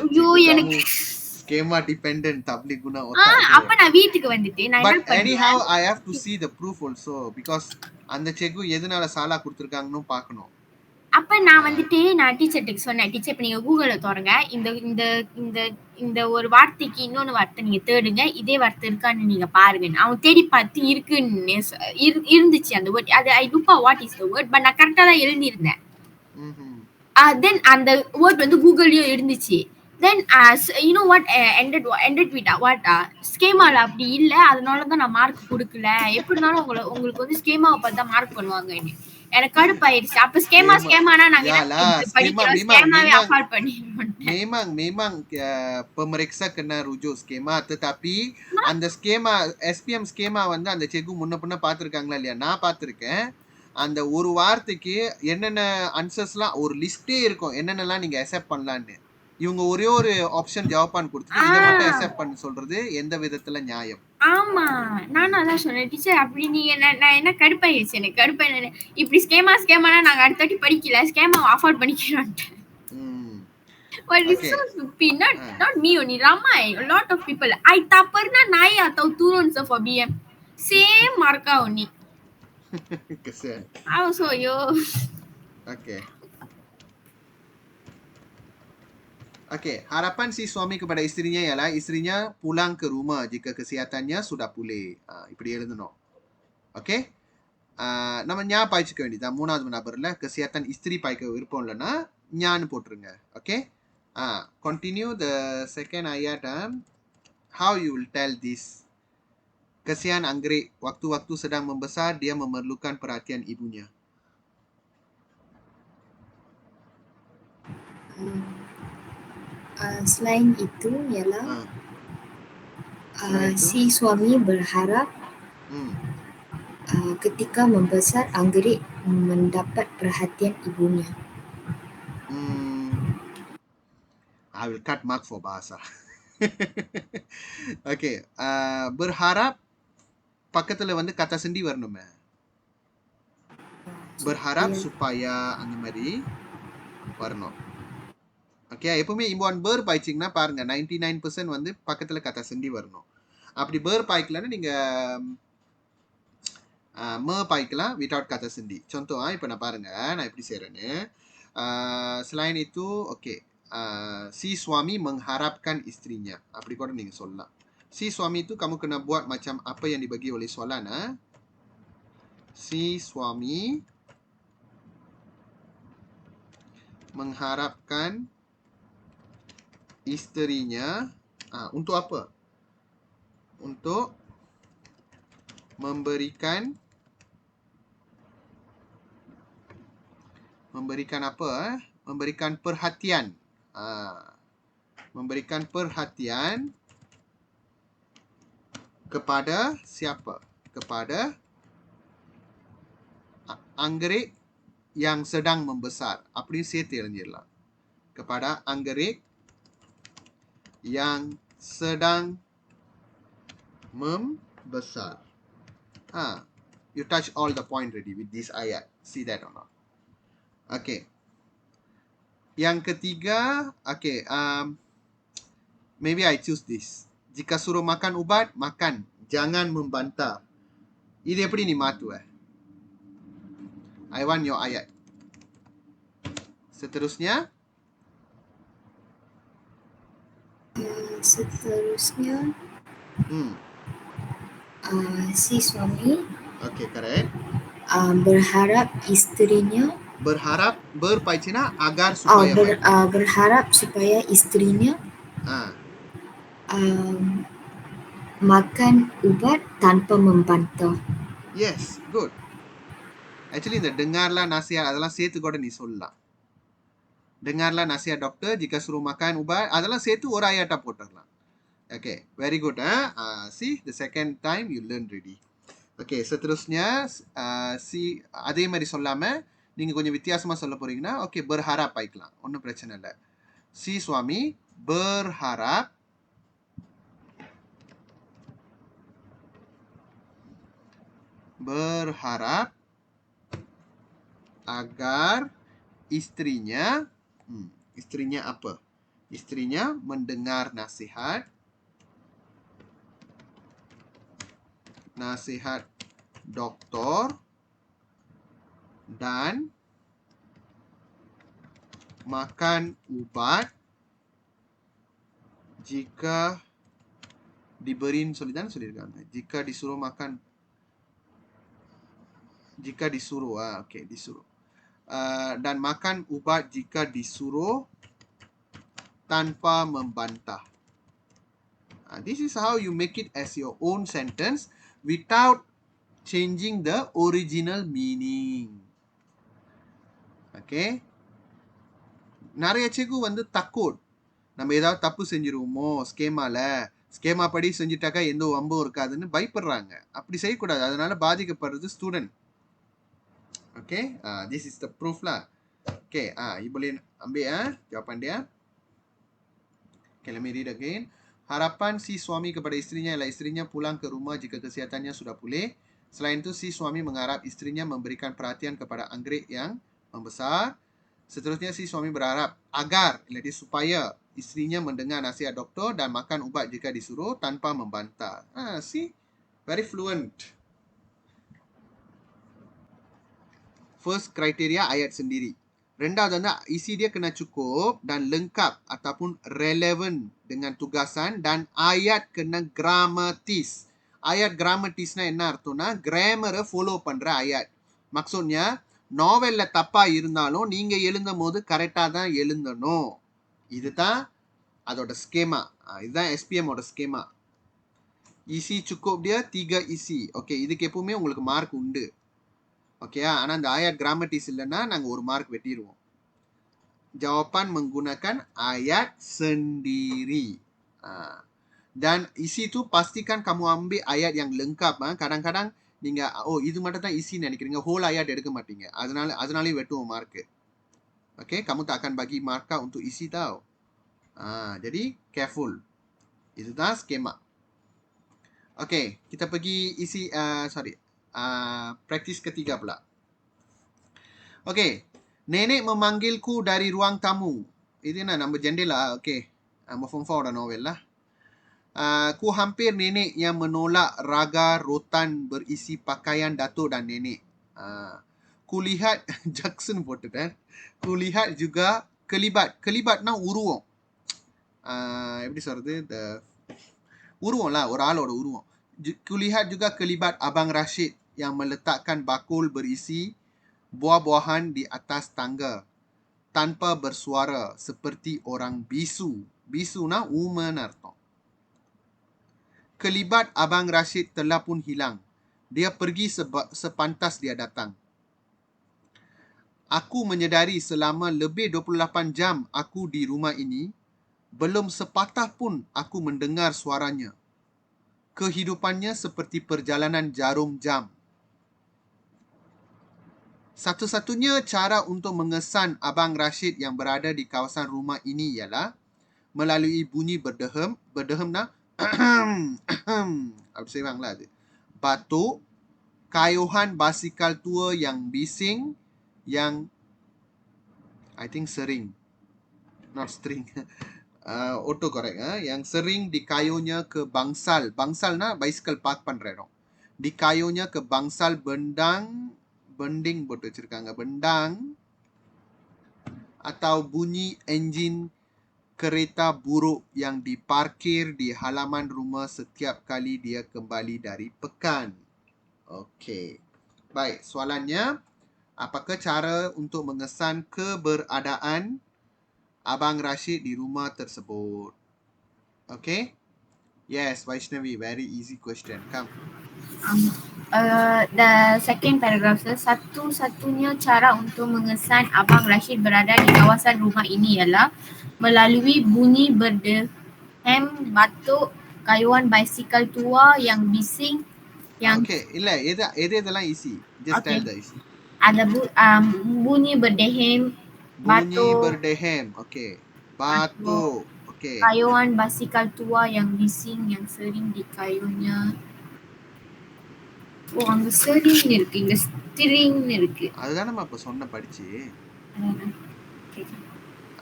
ஐயோ, எனக்கு schema dependent tabli guna அப்ப நான் வீட்டுக்கு வந்துட்டு நான் என்ன பண்ணேன். But anyhow I have to see the proof also because அந்த செக் எதனால சாலா கொடுத்திருக்காங்கன்னு பார்க்கணும். அப்ப நான் வந்துட்டு நான் டீச்சர்ட்ட சொன்னேன், டீச்சர் இப்ப நீங்க கூகுள்ல தரங்க இந்த இந்த இந்த இந்த ஒரு வார்த்தைக்கு இன்னொரு வார்த்தை நீங்க தேடுங்க, இதே வார்த்தை இருக்கான்னு நீங்க பாருங்க. அவன் தேடி பார்த்து இருக்குன்னு இருந்துச்சு அந்த வேர்ட். அது I look for what is the word, but நான் கரெக்ட்டா தான் எழுதியிருந்தேன். தென் அந்த வேர்ட் வந்து கூகுள்லயும் இருந்துச்சு. Then you know what ended with what ஸ்கேமால அப்படி இல்ல, அதனால தான் நான் மார்க் கொடுக்கல. எப்படினாலும் உங்களுக்கு வந்து ஸ்கேமாவை பார்த்தா மார்க் பண்ணுவாங்க. எனக்கு கடுப்பாயிருச்சு. அப்ப ஸ்கேமானா நாங்க படிக்கிறோம், ஸ்கேமாவே அஃபார்ட் பண்ணிடுவோம். memang pemeriksa kena rujuk skema, tetapi அந்த ஸ்கேமா SPM ஸ்கேமா வந்து அந்த செக்கு முன்ன பின்ன பார்த்திருக்காங்களா இல்லையா? நான் பார்த்திருக்கேன். அந்த ஒரு வார்த்தைக்கு என்னென்ன ஆன்சர்ஸ்லாம் ஒரு லிஸ்டே இருக்கும், என்னென்னலாம் நீங்க அக்செப்ட் பண்ணலான்னு. இவங்க ஒரே ஒரு ஆப்ஷன் ஜவாபான் கொடுத்துட்டு இதை மட்டும் அக்செப்ட் பண்ணி சொல்றது எந்த விதத்துல நியாயம்? ஆமா, நானும் அதான் சொன்னேன் டீச்சர். அப்படி நீங்க நான் என்ன கடுப்பாயிருச்சு, எனக்கு கடுப்பாயிரு இப்படி ஸ்கேமானா நாங்க அடுத்த வாட்டி படிக்கல, ஸ்கேமா அஃபோர்ட் பண்ணிக்கிறோம். Well, it's so Okay. stupid. Not Ah, not me only. Ramai. A lot of people. I tak pernah naik atau turun for BM. Same marka only. kesian. I also yo. Okay. Okay, harapan si suami kepada isterinya ialah isterinya pulang ke rumah jika kesihatannya sudah pulih. இப்படி எழுதணும். Okay? நம்ம ஞா பாய்ச்சிக்க வேண்டியது மூணாவது நபர்ல கசியாத்தன் இஸ்திரி பாய்க்க விருப்பம் இல்லைன்னா ஞான்னு போட்டுருங்க. Okay continue the second ayat. How you will tell this? Kesian anggrek waktu-waktu sedang membesar dia memerlukan perhatian ibunya. Selain itu ialah Selain itu? si suami berharap ketika membesar anggrek mendapat perhatian ibunya. I will cut mark for bahasa. Okay. Berharap பக்கத்துல வந்து கதை செண்டி வரணுமே. Berharap supaya அந்த மாதிரி வரணும். ஓகே எப்பவுமே இம்பான் பேர் பாய்ச்சிங்கன்னா பாருங்க 99% வந்து பக்கத்துல கதை செண்டி வரணும். அப்படி பேர் பாய்க்கலன்னா நீங்க பாய்க்கலாம் வித்தவுட் kata sendi. Contoh இப்போ நான் பாருங்க நான் எப்படி செய்றேன்னு. Selain itu okay. Si suami mengharapkan istrinya. அப்படி கூட நீங்க சொல்லலாம். Si suami itu kamu kena buat macam apa yang dibagi oleh soalan. Si suami mengharapkan isterinya untuk apa? Untuk memberikan apa? Memberikan perhatian. Memberikan perhatian kepada siapa? Kepada anggrek yang sedang membesar. அப்படி சேர்த்து எழுதிடலாம். Kepada anggrek yang sedang membesar. You touch all the point already with this ayat. See that or not? Okay. Yang ketiga, okay. Maybe I choose this. Jika suruh makan ubat, makan. Jangan membantah. Ini எப்படி நீ மாத்துவ? I want your ayat. Seterusnya. Si suami Okay, correct. berharap isterinya berpaicina agar supaya berharap supaya isterinya makan ubat tanpa membantah. Yes, good. Actually இந்த dengarlah nasihat அதெல்லாம் சேர்த்து கூட நீ சொல்லலாம். Dengarlah nasihat doktor jika suruh makan ubat அதெல்லாம் சேர்த்து ஒரு ayat போட்டுறலாம். Okay, very good. See, the second time you learn ready. Okay, seterusnya அதே மாதிரி சொல்லாம நீங்க கொஞ்சம் வித்தியாசமா சொல்ல போறீங்கன்னா okay berharap பாய்க்கலாம். ஒன்றும் பிரச்சனை இல்லை. Si suami berharap agar istrinya apa? Istrinya mendengar nasihat doktor dan makan ubat jika சொல்லிருக்காங்க. Jika disuruh makan disuruh. Dan makan ubat jika disuruh tanpa membantah. This is how you make it as your own sentence without changing the original meaning. Okay. நிறைய செகு வந்து தக்கூட் நம்ம ஏதாவது தப்பு செஞ்சிருவோமோ ஸ்கேமா படி செஞ்சிட்டாக்கா எந்த வம்பும் இருக்காதுன்னு பயப்படுறாங்க. அப்படி செய்யக்கூடாது. அதனால பாதிக்கப்படுறது student. Okay, this is the proof lah. Okay, you boleh ambil jawapan dia. Okay, let me read again. Harapan si suami kepada istrinya ialah istrinya pulang ke rumah jika kesihatannya sudah pulih. Selain itu, si suami mengharap istrinya memberikan perhatian kepada anggrek yang membesar. Seterusnya si suami berharap agar, jadi supaya isterinya mendengar nasihat doktor dan makan ubat jika disuruh tanpa membantah. See? Very fluent. First kriteria ayat sendiri. Rendah isi dia kena cukup dan lengkap ataupun relevan dengan tugasan dan ayat kena gramatis. Ayat gramatisna என்ன அர்த்தம்னா கிராமரை ஃபாலோ பண்ற ayat. Maksudnya நாவல்ல தப்பா இருந்தாலும் நீங்க எழுதும் போது கரெக்டா தான் எழுதணும். இதுதான் அதோட ஸ்கீமா. இதுதான் SPM ஓட schema. isi cukup dia 3 isi. Okay, இதுக்கு எப்பவுமே உங்களுக்கு மார்க் உண்டு. Okay, ஆனா அந்த ayat gramatis இல்லைன்னா நாங்க ஒரு மார்க் வெட்டிடுவோம். Jawapan menggunakan ayat sendiri. Dan isi tu pastikan kamu ambil ayat yang lengkap. Kadang-kadang நீங்க இது மட்டும் தான் isi நினைக்கிறீங்க, whole ayat எடுக்க மாட்டீங்க. அதனால வெட்டுவோம் mark. Okay, kamu tak akan bagi markah untuk isi tau. Jadi careful. இதுதான் skema. Okay, kita pergi isi praktis ketiga pula. Okay, nenek memanggilku dari ruang tamu. Itu nama jendela. Okay, form 4 novel lah. Ku hampir nenek yang menolak raga rotan berisi pakaian datuk dan nenek. Kulihat Jackson போட்டுட்டேன். Kulihat juga kelibat. Kelibatனா உருவம். எப்படி சொல்றது? உருவம் lah, ஒரு ஆளோட உருவம். Kulihat juga kelibat Abang Rashid yang meletakkan bakul berisi buah-buahan di atas tangga tanpa bersuara seperti orang bisu. Bisu na woman arto. Kelibat Abang Rashid telah pun hilang. Dia pergi sepantas dia datang. Aku menyedari selama lebih 28 jam aku di rumah ini, belum sepatah pun aku mendengar suaranya. Kehidupannya seperti perjalanan jarum jam. Satu-satunya cara untuk mengesan Abang Rashid yang berada di kawasan rumah ini ialah melalui bunyi berdehem na apa sebang lah tu. Batuk, kayuhan basikal tua yang bising, yang I think sering, not string. Auto correct. Yang sering dikayunya ke bangsal. Bangsal na bicycle park பண்ற இடம். Dikayunya ke bangsal bending போட்டு வச்சிருக்காங்க. Bendang atau bunyi enjin kereta buruk yang diparkir di halaman rumah setiap kali dia kembali dari pekan. Okey. Baik, soalannya, apakah cara untuk mengesan keberadaan Abang Rashid di rumah tersebut? Okay? Yes, Vaishnavi, very easy question. Come. The second paragraph, satu-satunya cara untuk mengesan Abang Rashid berada di kawasan rumah ini ialah melalui bunyi berdehem, batuk, kayuhan basikal tua yang bising, yang Okay, இதெல்லாம் easy. Just Okay. tell the easy. ada bunyi berdehem, Bunyi batuk, berdehem. Okay. Batuk. Okay. kayuhan basikal tua yang bising yang sering dikayunya. அங்க ஸ்டீரிங் இருக்கு, இங்க ஸ்டீரிங் இருக்கு. அதுதான் நம்ம இப்ப சொன்ன படிச்சு.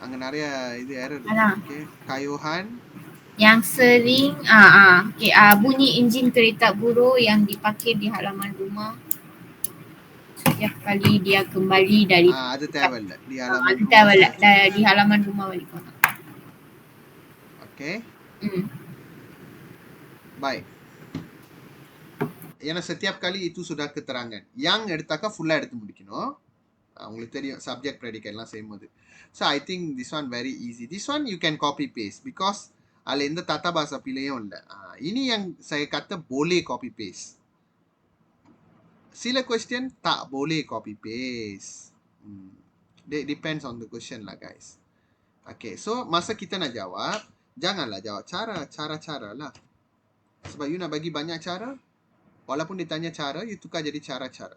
அங்க நிறைய இது error இருக்கு. Okay. Kayuhan yang sering okay, bunyi enjin kereta buruh yang diparkir di halaman rumah setiap kali dia kembali dari அது தேவையில்லை. Di halaman அது தேவையில்ல, di halaman rumah balik போனா. Okay. Baik. ஏன்னா setiap kali itu sudah keterangan. Yang எடுத்தாக்கா ஃபுல்லா எடுத்து முடிக்கணும். உங்களுக்கு தெரியும் subject predicate எல்லாம் செய்யும்போது. So I think this one very easy. This one you can copy paste because அதுல எந்த தத்தா பாசா பிழையும் இல்லை. இனி yang saya kata boleh copy paste. Sila question tak boleh copy paste. Depends on the question lah guys. Okay, so masa kita nak jawab, janganlah jawab cara lah. Sebab you nak bagi banyak cara, walaupun ditanya cara, you tukar jadi cara-cara.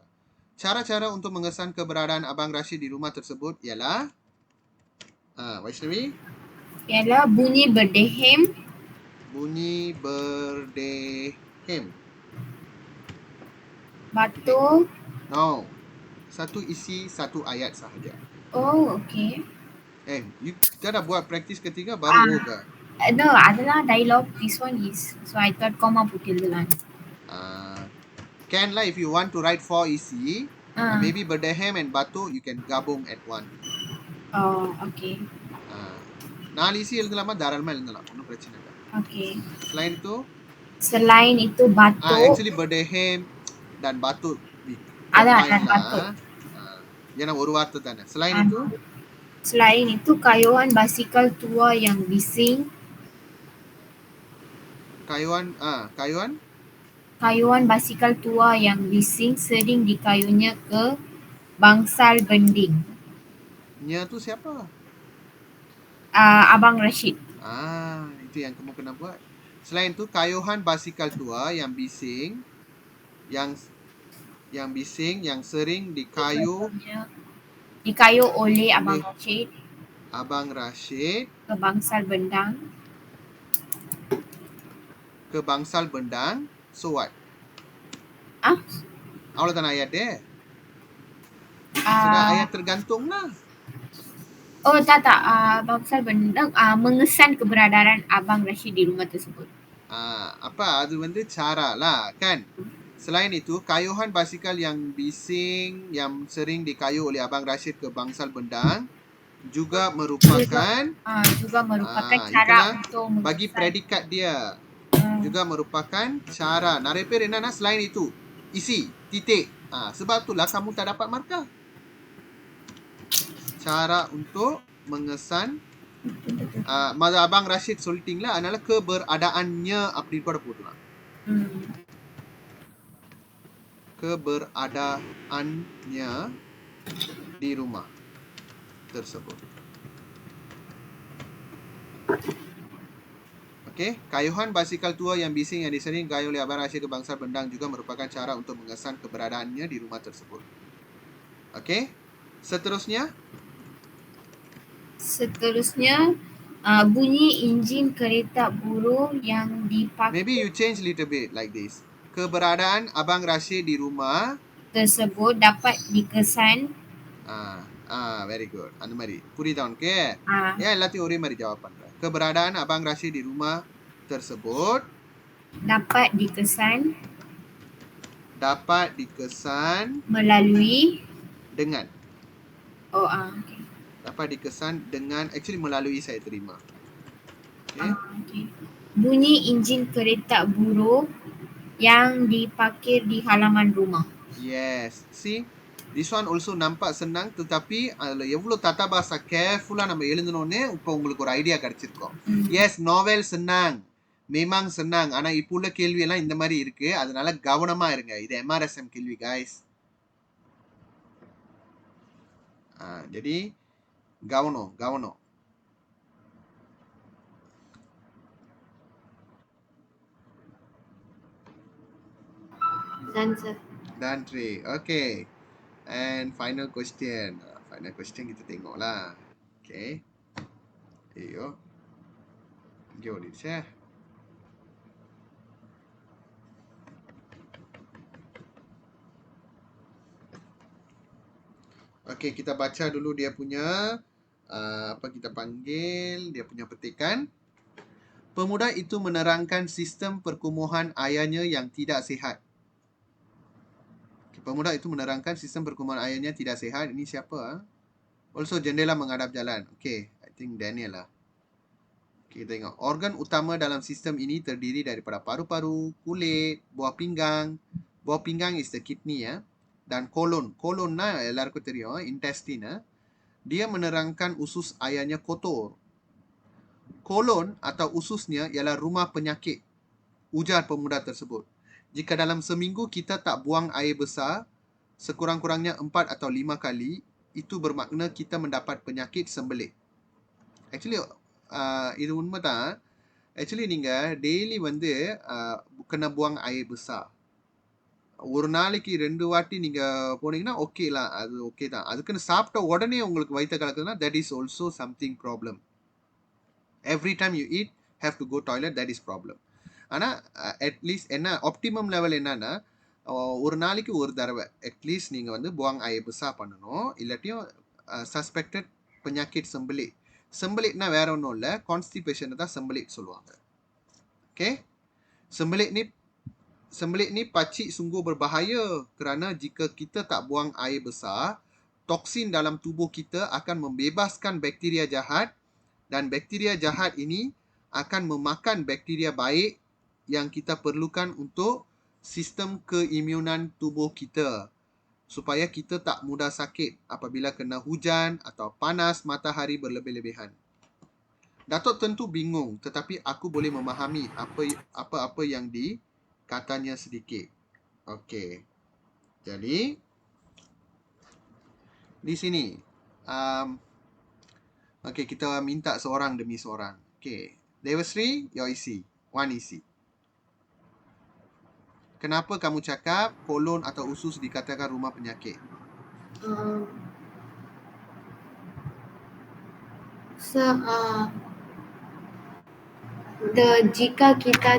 Cara-cara untuk mengesan keberadaan Abang Rashid di rumah tersebut ialah Vaishnavi? Ialah bunyi berdehem. Bunyi berdehem. Batuk. No. Satu isi, satu ayat sahaja. Oh, okay. Kita dah buat practice ketiga baru ke? No, அதெல்லாம் dialogue. This one is. So I thought comma போட்டிருந்தலாம். Can lah, if you want to write 4 easy, Ah. maybe Berdeham and Batu you can gabung at one. Oh, okay. 4 easy எழுதலாமா? தாராளமா எழுதலாம், ஒன்றும் பிரச்சனை இல்லை. Okay. Selain itu? Selain itu batuk. Actually Berdeham dan Batu Alah, combine dan lah. batuk. ஏன்னா ஒரு வார்த்தை தானே. Selain itu? Selain itu kayuhan basikal tua yang bising. Kayuhan basikal tua yang bising sering dikayunya ke bangsal bending. Nya tu siapa? Abang Rashid. Itu yang kamu kena buat. Selain itu kayuhan basikal tua yang bising, yang bising, yang sering dikayu oleh Abang Rashid. Abang Rashid Ke bangsal bendang. Ke bangsal bendang. So what? அவ்வளவுதான ayat dia? Sudah ayat tergantung lah. Oh tak. Bangsal bendang mengesan keberadaan Abang Rashid di rumah tersebut. Apa? Itu வந்து cara lah kan? Selain itu, kayuhan basikal yang bising, yang sering dikayu oleh Abang Rashid ke bangsal bendang juga merupakan cara untuk bagi predikat dia. Juga merupakan cara. Narapir என்னன்னா selain itu, isi, titik. Sebab itulah kamu tak dapat markah. Cara untuk mengesan மது Abang Rashid சொல்லிட்டீங்களா, அதனால keberadaannya அப்படி கூட போடலாம். Keberadaannya di rumah tersebut. Okey, kayuhan basikal tua yang bising yang disering kayu oleh Abang Rashid ke bangsal bendang juga merupakan cara untuk mengesan keberadaannya di rumah tersebut. Okey, seterusnya bunyi enjin kereta buruh yang dipakai. Maybe you change little bit like this. Keberadaan Abang Rashid di rumah tersebut dapat dikesan. Very good. அந்த மாதிரி புரியுதா உனக்கு? ஏன் எல்லாத்தையும் ஒரே மாதிரி ஜவாப் பண்ற? Keberadaan Abang Rashid di rumah tersebut dapat dikesan melalui dengan. Okay. Dapat dikesan dengan, actually melalui saya terima. Okay. Bunyi enjin kereta buruh yang diparkir di halaman rumah. Yes. See? This one also nampak senang, tetapi எவ்வளவு தத்தா பாசா கேர்ஃபுல்லா நம்ம எழுதணும்னு இப்போ உங்களுக்கு ஒரு ஐடியா கிடைச்சிருக்கும். Yes, novel senang. memang senang. ஆனா இப்போ உள்ள கேள்வி எல்லாம் இந்த மாதிரி இருக்கு. அதனால கவனமா இருங்க. இது MRSM கேள்வி guys. jadi கவனம். Done, sir. Done, Trey. Okay. And final question. Kita tengoklah. Okay. Iyo. Iங்கே ஓடிடுச்சே. Okay, kita baca dulu dia punya apa kita panggil dia punya petikan. Pemuda itu menerangkan sistem perkumuhan ayahnya yang tidak sihat. Pemuda itu menerangkan sistem perkumuhan ayahnya tidak sihat. Ini siapa? Also jendela menghadap jalan. Okay, I think Daniel lah. Okay, tengok. Organ utama dalam sistem ini terdiri daripada paru-paru, kulit, buah pinggang. Buah pinggang is the kidney ya. Dan kolon. Kolonna எல்லாருக்கும் தெரியும், intestine. Dia menerangkan usus ayahnya kotor. Kolon atau ususnya ialah rumah penyakit, ujar pemuda tersebut. Jika dalam seminggu kita tak buang air besar sekurang-kurangnya 4 atau 5 kali, itu bermakna kita mendapat penyakit sembelit. Actually இது உண்மைதான். Actually நீங்க டெய்லி வந்து kena buang air besar. ஒரு நாளைக்கு 2 வாட்டி நீங்க போனீங்கன்னா ஓகேலாம், அது ஓகே தான். அதுக்குன்னு சாப்பிட்ட உடனே உங்களுக்கு வயிற்று கலக்குதுன்னா that is also something problem. Every time you eat have to go toilet, that is problem. ஆனா at least என்ன ஆப்டிமம் லெவல் என்னன்னா, ஒரு நாளைக்கு ஒரு தடவை at least நீங்க வந்து buang air besar பண்ணணும். இல்லாட்டியும் suspected penyakit sembelit. Sembelitனா வேற ஒன்றும் இல்லை, கான்ஸ்டிபேஷன் தான் செம்பலிட் சொல்லுவாங்க. Okay, sembelit ni pacik sungguh berbahaya kerana jika kita tak buang air besar, toksin dalam tubuh kita akan membebaskan bakteria jahat dan bakteria jahat ini akan memakan bakteria baik yang kita perlukan untuk sistem keimunan tubuh kita supaya kita tak mudah sakit apabila kena hujan atau panas matahari berlebih-lebihan. Datuk tentu bingung, tetapi aku boleh memahami apa-apa yang dikatanya sedikit. Okey. Jadi di sini okey, kita minta seorang demi seorang. Okey. Devasri, your isi. One isi. Kenapa kamu cakap kolon atau usus dikatakan rumah penyakit? So, jika kita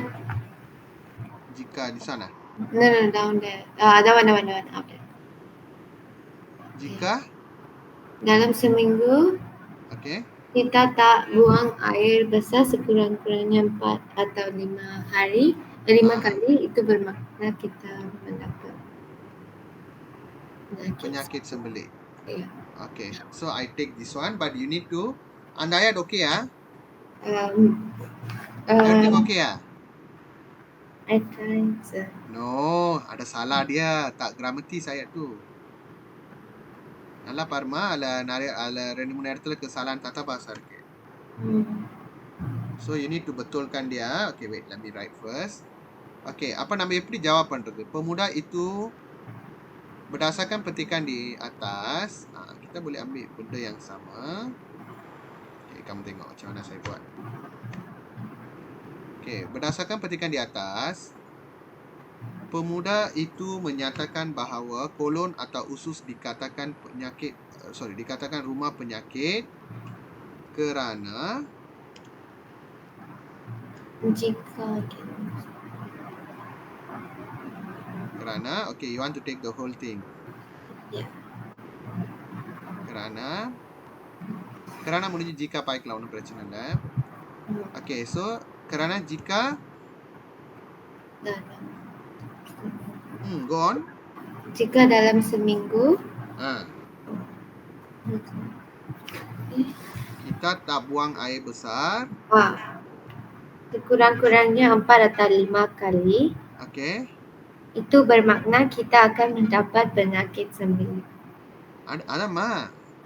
Di sana. no down there. That one up there. Jika Dalam seminggu okey. kita tak buang air besar sekurang-kurangnya 4 atau 5 kali, itu bermakna kita mendapat Penyakit sembelit. Ya. Okay, so I take this one, but you need to. Anda ayat okay ah? Everything okay ah? I try, sir. No, ada salah dia. Tak gramatis ayat tu. நல்லா பாருமா, அதில் 2-3 இடத்துல kesalahan tata bahasa இருக்கு. So you need to betulkan dia. Okay, wait, let me write first. Okay, apa nama எப்படி jawab பண்றது? Pemuda itu berdasarkan petikan di atas, kita boleh ambil benda yang sama. Okay, kamu tengok macam mana saya buat. Okay, berdasarkan petikan di atas, pemuda itu menyatakan bahawa kolon atau usus dikatakan dikatakan rumah penyakit kerana okay, you want to take the whole thing. Yeah. Kerana முடிஞ்சு jika பாய்க்கலாம், ஒன்றும் பிரச்சனை இல்லை. Okay, so kerana jika go on. Jika dalam seminggu kita tak buang air besar sekurang-kurangnya 4 atau 5 kali, okay, itu bermakna kita akan mendapat penyakit sembelit. Adamma,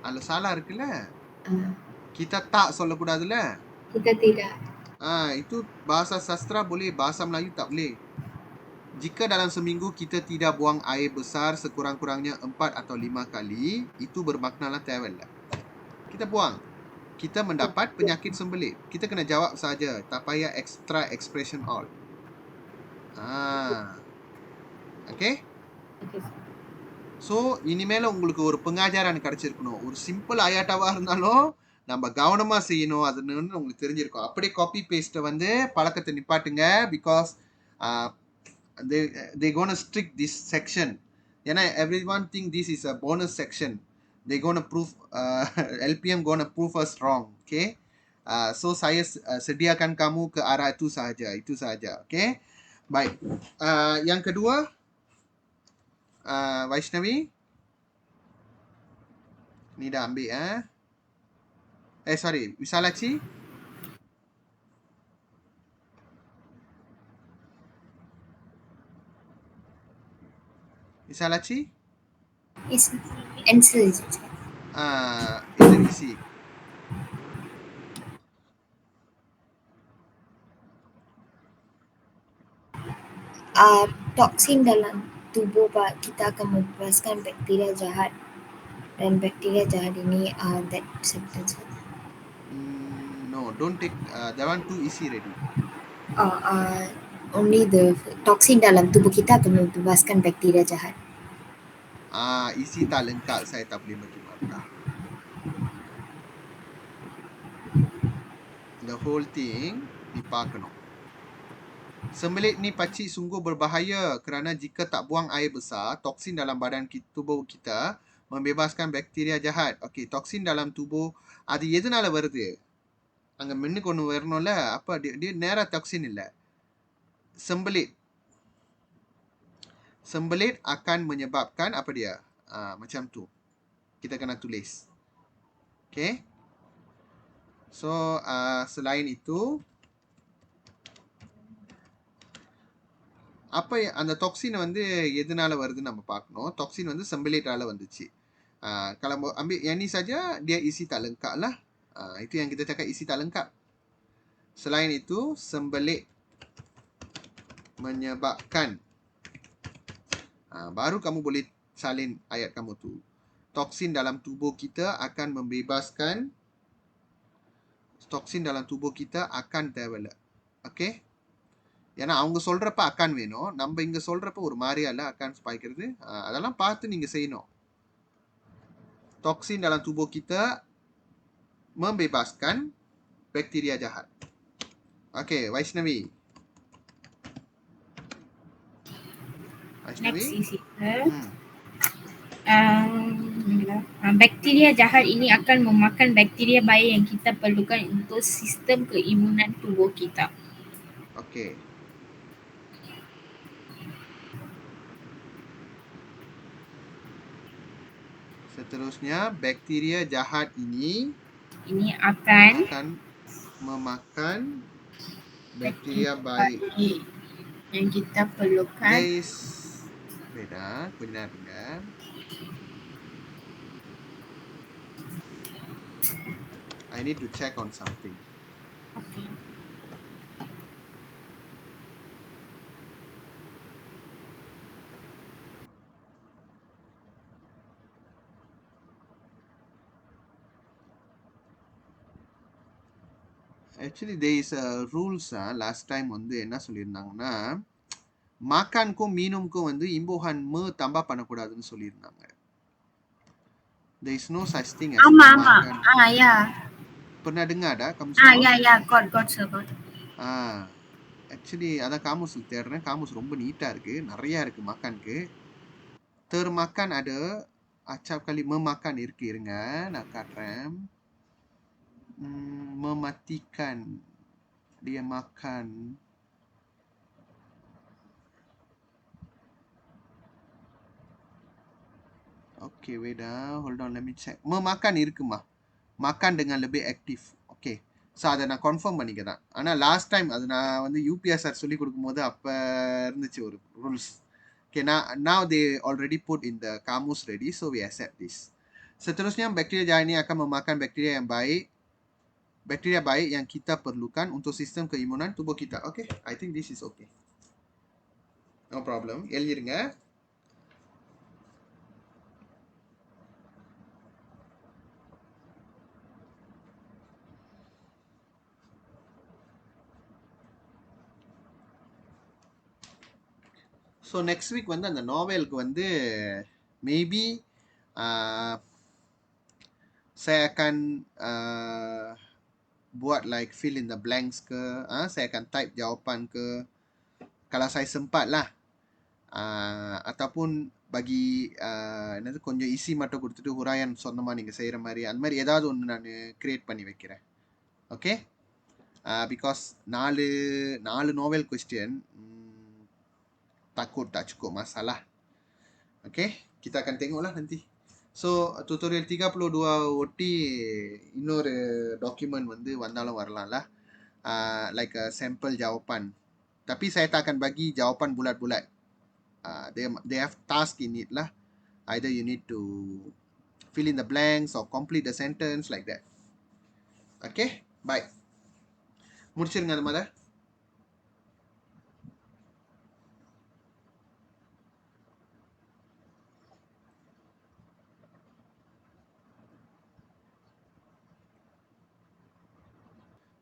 ada salah இருக்குல்ல. Kita tak சொல்லக்கூடாதுல்ல. Kita tidak. Itu bahasa sastra boleh, bahasa Melayu tak boleh. Jika dalam seminggu kita tidak buang air besar sekurang-kurangnya 4 atau 5 kali, itu bermaknalah தேவையில்லை. Kita buang, kita mendapat penyakit sembelit. Kita kena jawab saja, tak payah extra expression all. Okay? So இனிமேல் உங்களுக்கு ஒரு pengajaran கிடைச்சிருக்கணும். ஒரு சிம்பிள் ஆயாட்டாவாக இருந்தாலும் நம்ம கவனமாக செய்யணும், அதுன்னு உங்களுக்கு தெரிஞ்சிருக்கும். அப்படியே காப்பி பேஸ்ட்டை வந்து பழக்கத்தை நிப்பாட்டுங்க. Because they gonna strict this section. ஏன்னா everyone think this is a bonus section. They gonna prove LPM gonna prove us wrong. Okay? So saya sediakan kamu ke arah itu sahaja. Okay? Baik. Yang kedua, Vaishnavi, ni dah ambil sorry, Visalachi. Visalachi? Yes, answer is it? It's easy. Toksin dalam tubuh kita akan membebaskan bakteria jahat, dan bakteria jahat ini that sentence. No, don't take that one too easy already. Only the toksin dalam tubuh kita akan membebaskan bakteria jahat. Isi tak lengkap, saya tak boleh bagi markah. The whole thing dipakanok. Sembelit ni pacik sungguh berbahaya kerana jika tak buang air besar, toksin dalam badan tubuh kita membebaskan bakteria jahat. Okey, toksin dalam tubuh அது எதனால வருது? அங்க மின்னுக்கு ஒண்ணு வரணும்ல. அப்ப dia நேரா toksin இல்ல. Sembelit. Sembelit akan menyebabkan apa dia? Macam tu. Kita kena tulis. Okay. So, selain itu, apa அந்த toksin வந்து எதனால வருதுன்னு நம்ம பார்க்கணும். Toksin வந்து sembelit-ஆல வந்துச்சு. Kalau ambil yang ni saja, dia isi tak lengkap lah. Itu yang kita cakap isi tak lengkap. Selain itu, sembelit menyebabkan. Baru kamu boleh salin ayat kamu tu. Toksin dalam tubuh kita akan membebaskan. Toksin dalam tubuh kita akan develop. Okay? ஏன்னா அவங்க சொல்றப்ப அக்கான் வேணும். நம்ம இங்க சொல்றப்ப ஒரு மாதிரியால அக்கான் பாய்க்கிறது. அதெல்லாம் பார்த்து நீங்க செய்யணும். Toksin dalam tubuh kita membebaskan bakteria jahat. Okay, Vaishnavi. Next isi. Bakteria jahat ini akan memakan bakteria baik yang kita perlukan untuk sistem keimunan tubuh kita. Okay. Seterusnya, bakteria jahat ini akan memakan bakteria baik yang kita perlukan. Guys, benar. I need to check on something. Okay. Actually, there is a rules last time வந்து என்ன சொல்லியிருந்தாங்கன்னா மாக்கானுக்கும் மீனுக்கும் வந்து இம்போஹான் tambah பண்ணக்கூடாதுன்னு சொல்லியிருந்தாங்க. There is no such thing as makan. Ya. Pernah dengar dah kamu semua? Ya, got sir. Actually, அதான் காமுஸ்ல தேடுறேன். காமுஸ் ரொம்ப நீட்டா இருக்கு. நிறைய இருக்கு makanக்கு. Termakan ada acap kali memakan இருக்கு. இருங்க நான் காட்டுறேன். Mematikan. Dia makan. Okay, wait hold on, let me check. Memakan இருக்குமா. Makan dengan lebih aktif. Okay. So, அதை நான் confirm பண்ணிக்கிறேன். ஆனால் last time அது நான் வந்து UPSR சொல்லி கொடுக்கும்போது அப்போ இருந்துச்சு ஒரு rules. Okay, now they already put in the kamus ready, so we accept this. Seterusnya, bakteria jahat ini akan memakan bakteria yang baik. Bakteria baik yang kita perlukan untuk sistem keimunan tubuh kita. Okay, I think this is okay. No problem. எழுதிருங்க. So next week வந்து அந்த நாவலுக்கு வந்து maybe saya akan buat like fill in the blanks ke, saya akan type jawapan ke kalau saya sempat lah, ataupun bagi என்னது கொஞ்சம் ஈஸி மட்டும் கொடுத்துட்டு ஹுராயன் சொந்தமாக நீங்கள் செய்கிற மாதிரி அந்த மாதிரி ஏதாவது ஒன்று நான் கிரியேட் பண்ணி வைக்கிறேன். ஓகே, பிகாஸ் நாலு novel question takut tak cukup masalah. Okay, kita akan tengoklah nanti. So, tutorial 32 ஒட்டி இன்னொரு டாக்குமெண்ட் வந்து வந்தாலும் வரலாம்lah. Like a sample jawapan. Tapi saya tak akan bagi jawapan bulat-bulat. They have task in it lah. Either you need to fill in the blanks or complete the sentence like that. Okay, bye. முடிச்சிருங்க அந்த மாதிரி.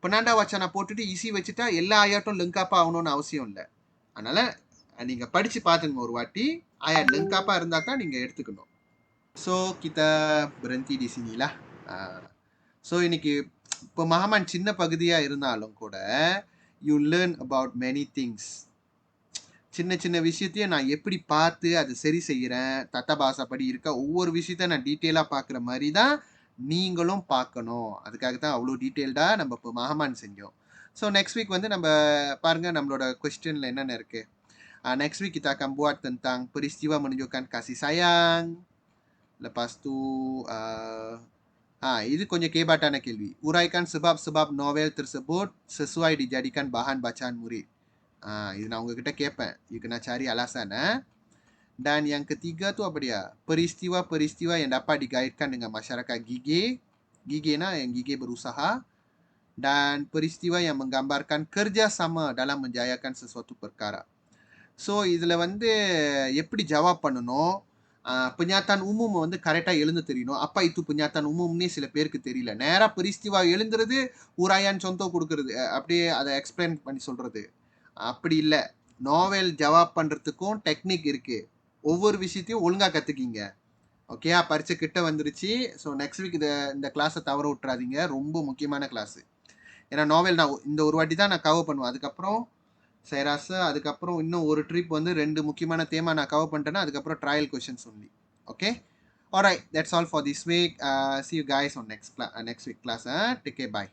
penanda wacana போட்டுட்டு ஈஸி வச்சுட்டா எல்லா ஆயாட்டும் லிங்காப்பா ஆகணும்னு அவசியம் இல்லை. அதனால நீங்க படிச்சு பாத்துங்க ஒரு வாட்டி. ஆயாட் லிங்காப்பா இருந்தா தான் நீங்க எடுத்துக்கணும். So kita berhenti di sinilah. So இன்னைக்கு இப்போ மகாமான் சின்ன பகுதியா இருந்தாலும் கூட you learn about many things. சின்ன சின்ன விஷயத்தையும் நான் எப்படி பார்த்து அது சரி செய்கிறேன், தத்த பாசா படி இருக்க ஒவ்வொரு விஷயத்த நான் டீட்டெயிலாக பார்க்குற மாதிரி தான் நீங்களும் பார்க்கணும். அதுக்காக தான் அவ்வளோ டீட்டெயில்டாக நம்ம இப்போ மகமான் செஞ்சோம். ஸோ நெக்ஸ்ட் வீக் வந்து நம்ம பாருங்கள் நம்மளோட கொஸ்டினில் என்னென்ன இருக்குது. Next week kita akan buat tentang peristiwa menunjukkan kasih sayang. Lepas tu இது கொஞ்சம் கேபாட்டான கேள்வி. Uraikan sebab-sebab novel tersebut sesuai dijadikan bahan bacaan murid. இது நான் உங்ககிட்ட கேட்பேன். You kena cari alasan. Dan yang ketiga tu apa dia? Peristiwa-peristiwa yang dapat dikaitkan dengan masyarakat gigih. Gigih yang gigih berusaha. Dan peristiwa yang menggambarkan kerjasama dalam menjayakan sesuatu perkara. So இதில் வந்து எப்படி ஜவாப் பண்ணணும், penyataan umum வந்து கரெக்டாக எழுந்து தெரியணும். அப்பா இது penyataan umumனே சில பேருக்கு தெரியல. நேராக பெரிஸ்திவா எழுந்துறது ஊராயான் சொந்தம் கொடுக்கறது, அப்படியே அதை எக்ஸ்பிளைன் பண்ணி சொல்கிறது அப்படி இல்லை. நாவல் ஜவாப் பண்ணுறதுக்கும் டெக்னிக் இருக்குது. ஒவ்வொரு விஷயத்தையும் ஒழுங்காக கற்றுக்கிங்க. ஓகே, பரீட்சை கிட்ட வந்துருச்சு. ஸோ நெக்ஸ்ட் வீக் இந்த கிளாஸை தவற விட்டுறாதீங்க. ரொம்ப முக்கியமான கிளாஸு. ஏன்னா நாவல் நான் இந்த ஒரு வாட்டி தான் நான் கவர் பண்ணுவேன். அதுக்கப்புறம் saya rasa அதுக்கப்புறம் இன்னும் ஒரு ட்ரிப் வந்து 2 முக்கியமான தேமா நான் கவர் பண்ணிட்டேன்னா அதுக்கப்புறம் trial questions only. Okay, alright, that's all for this week. See you guys on next week class. Take care, bye.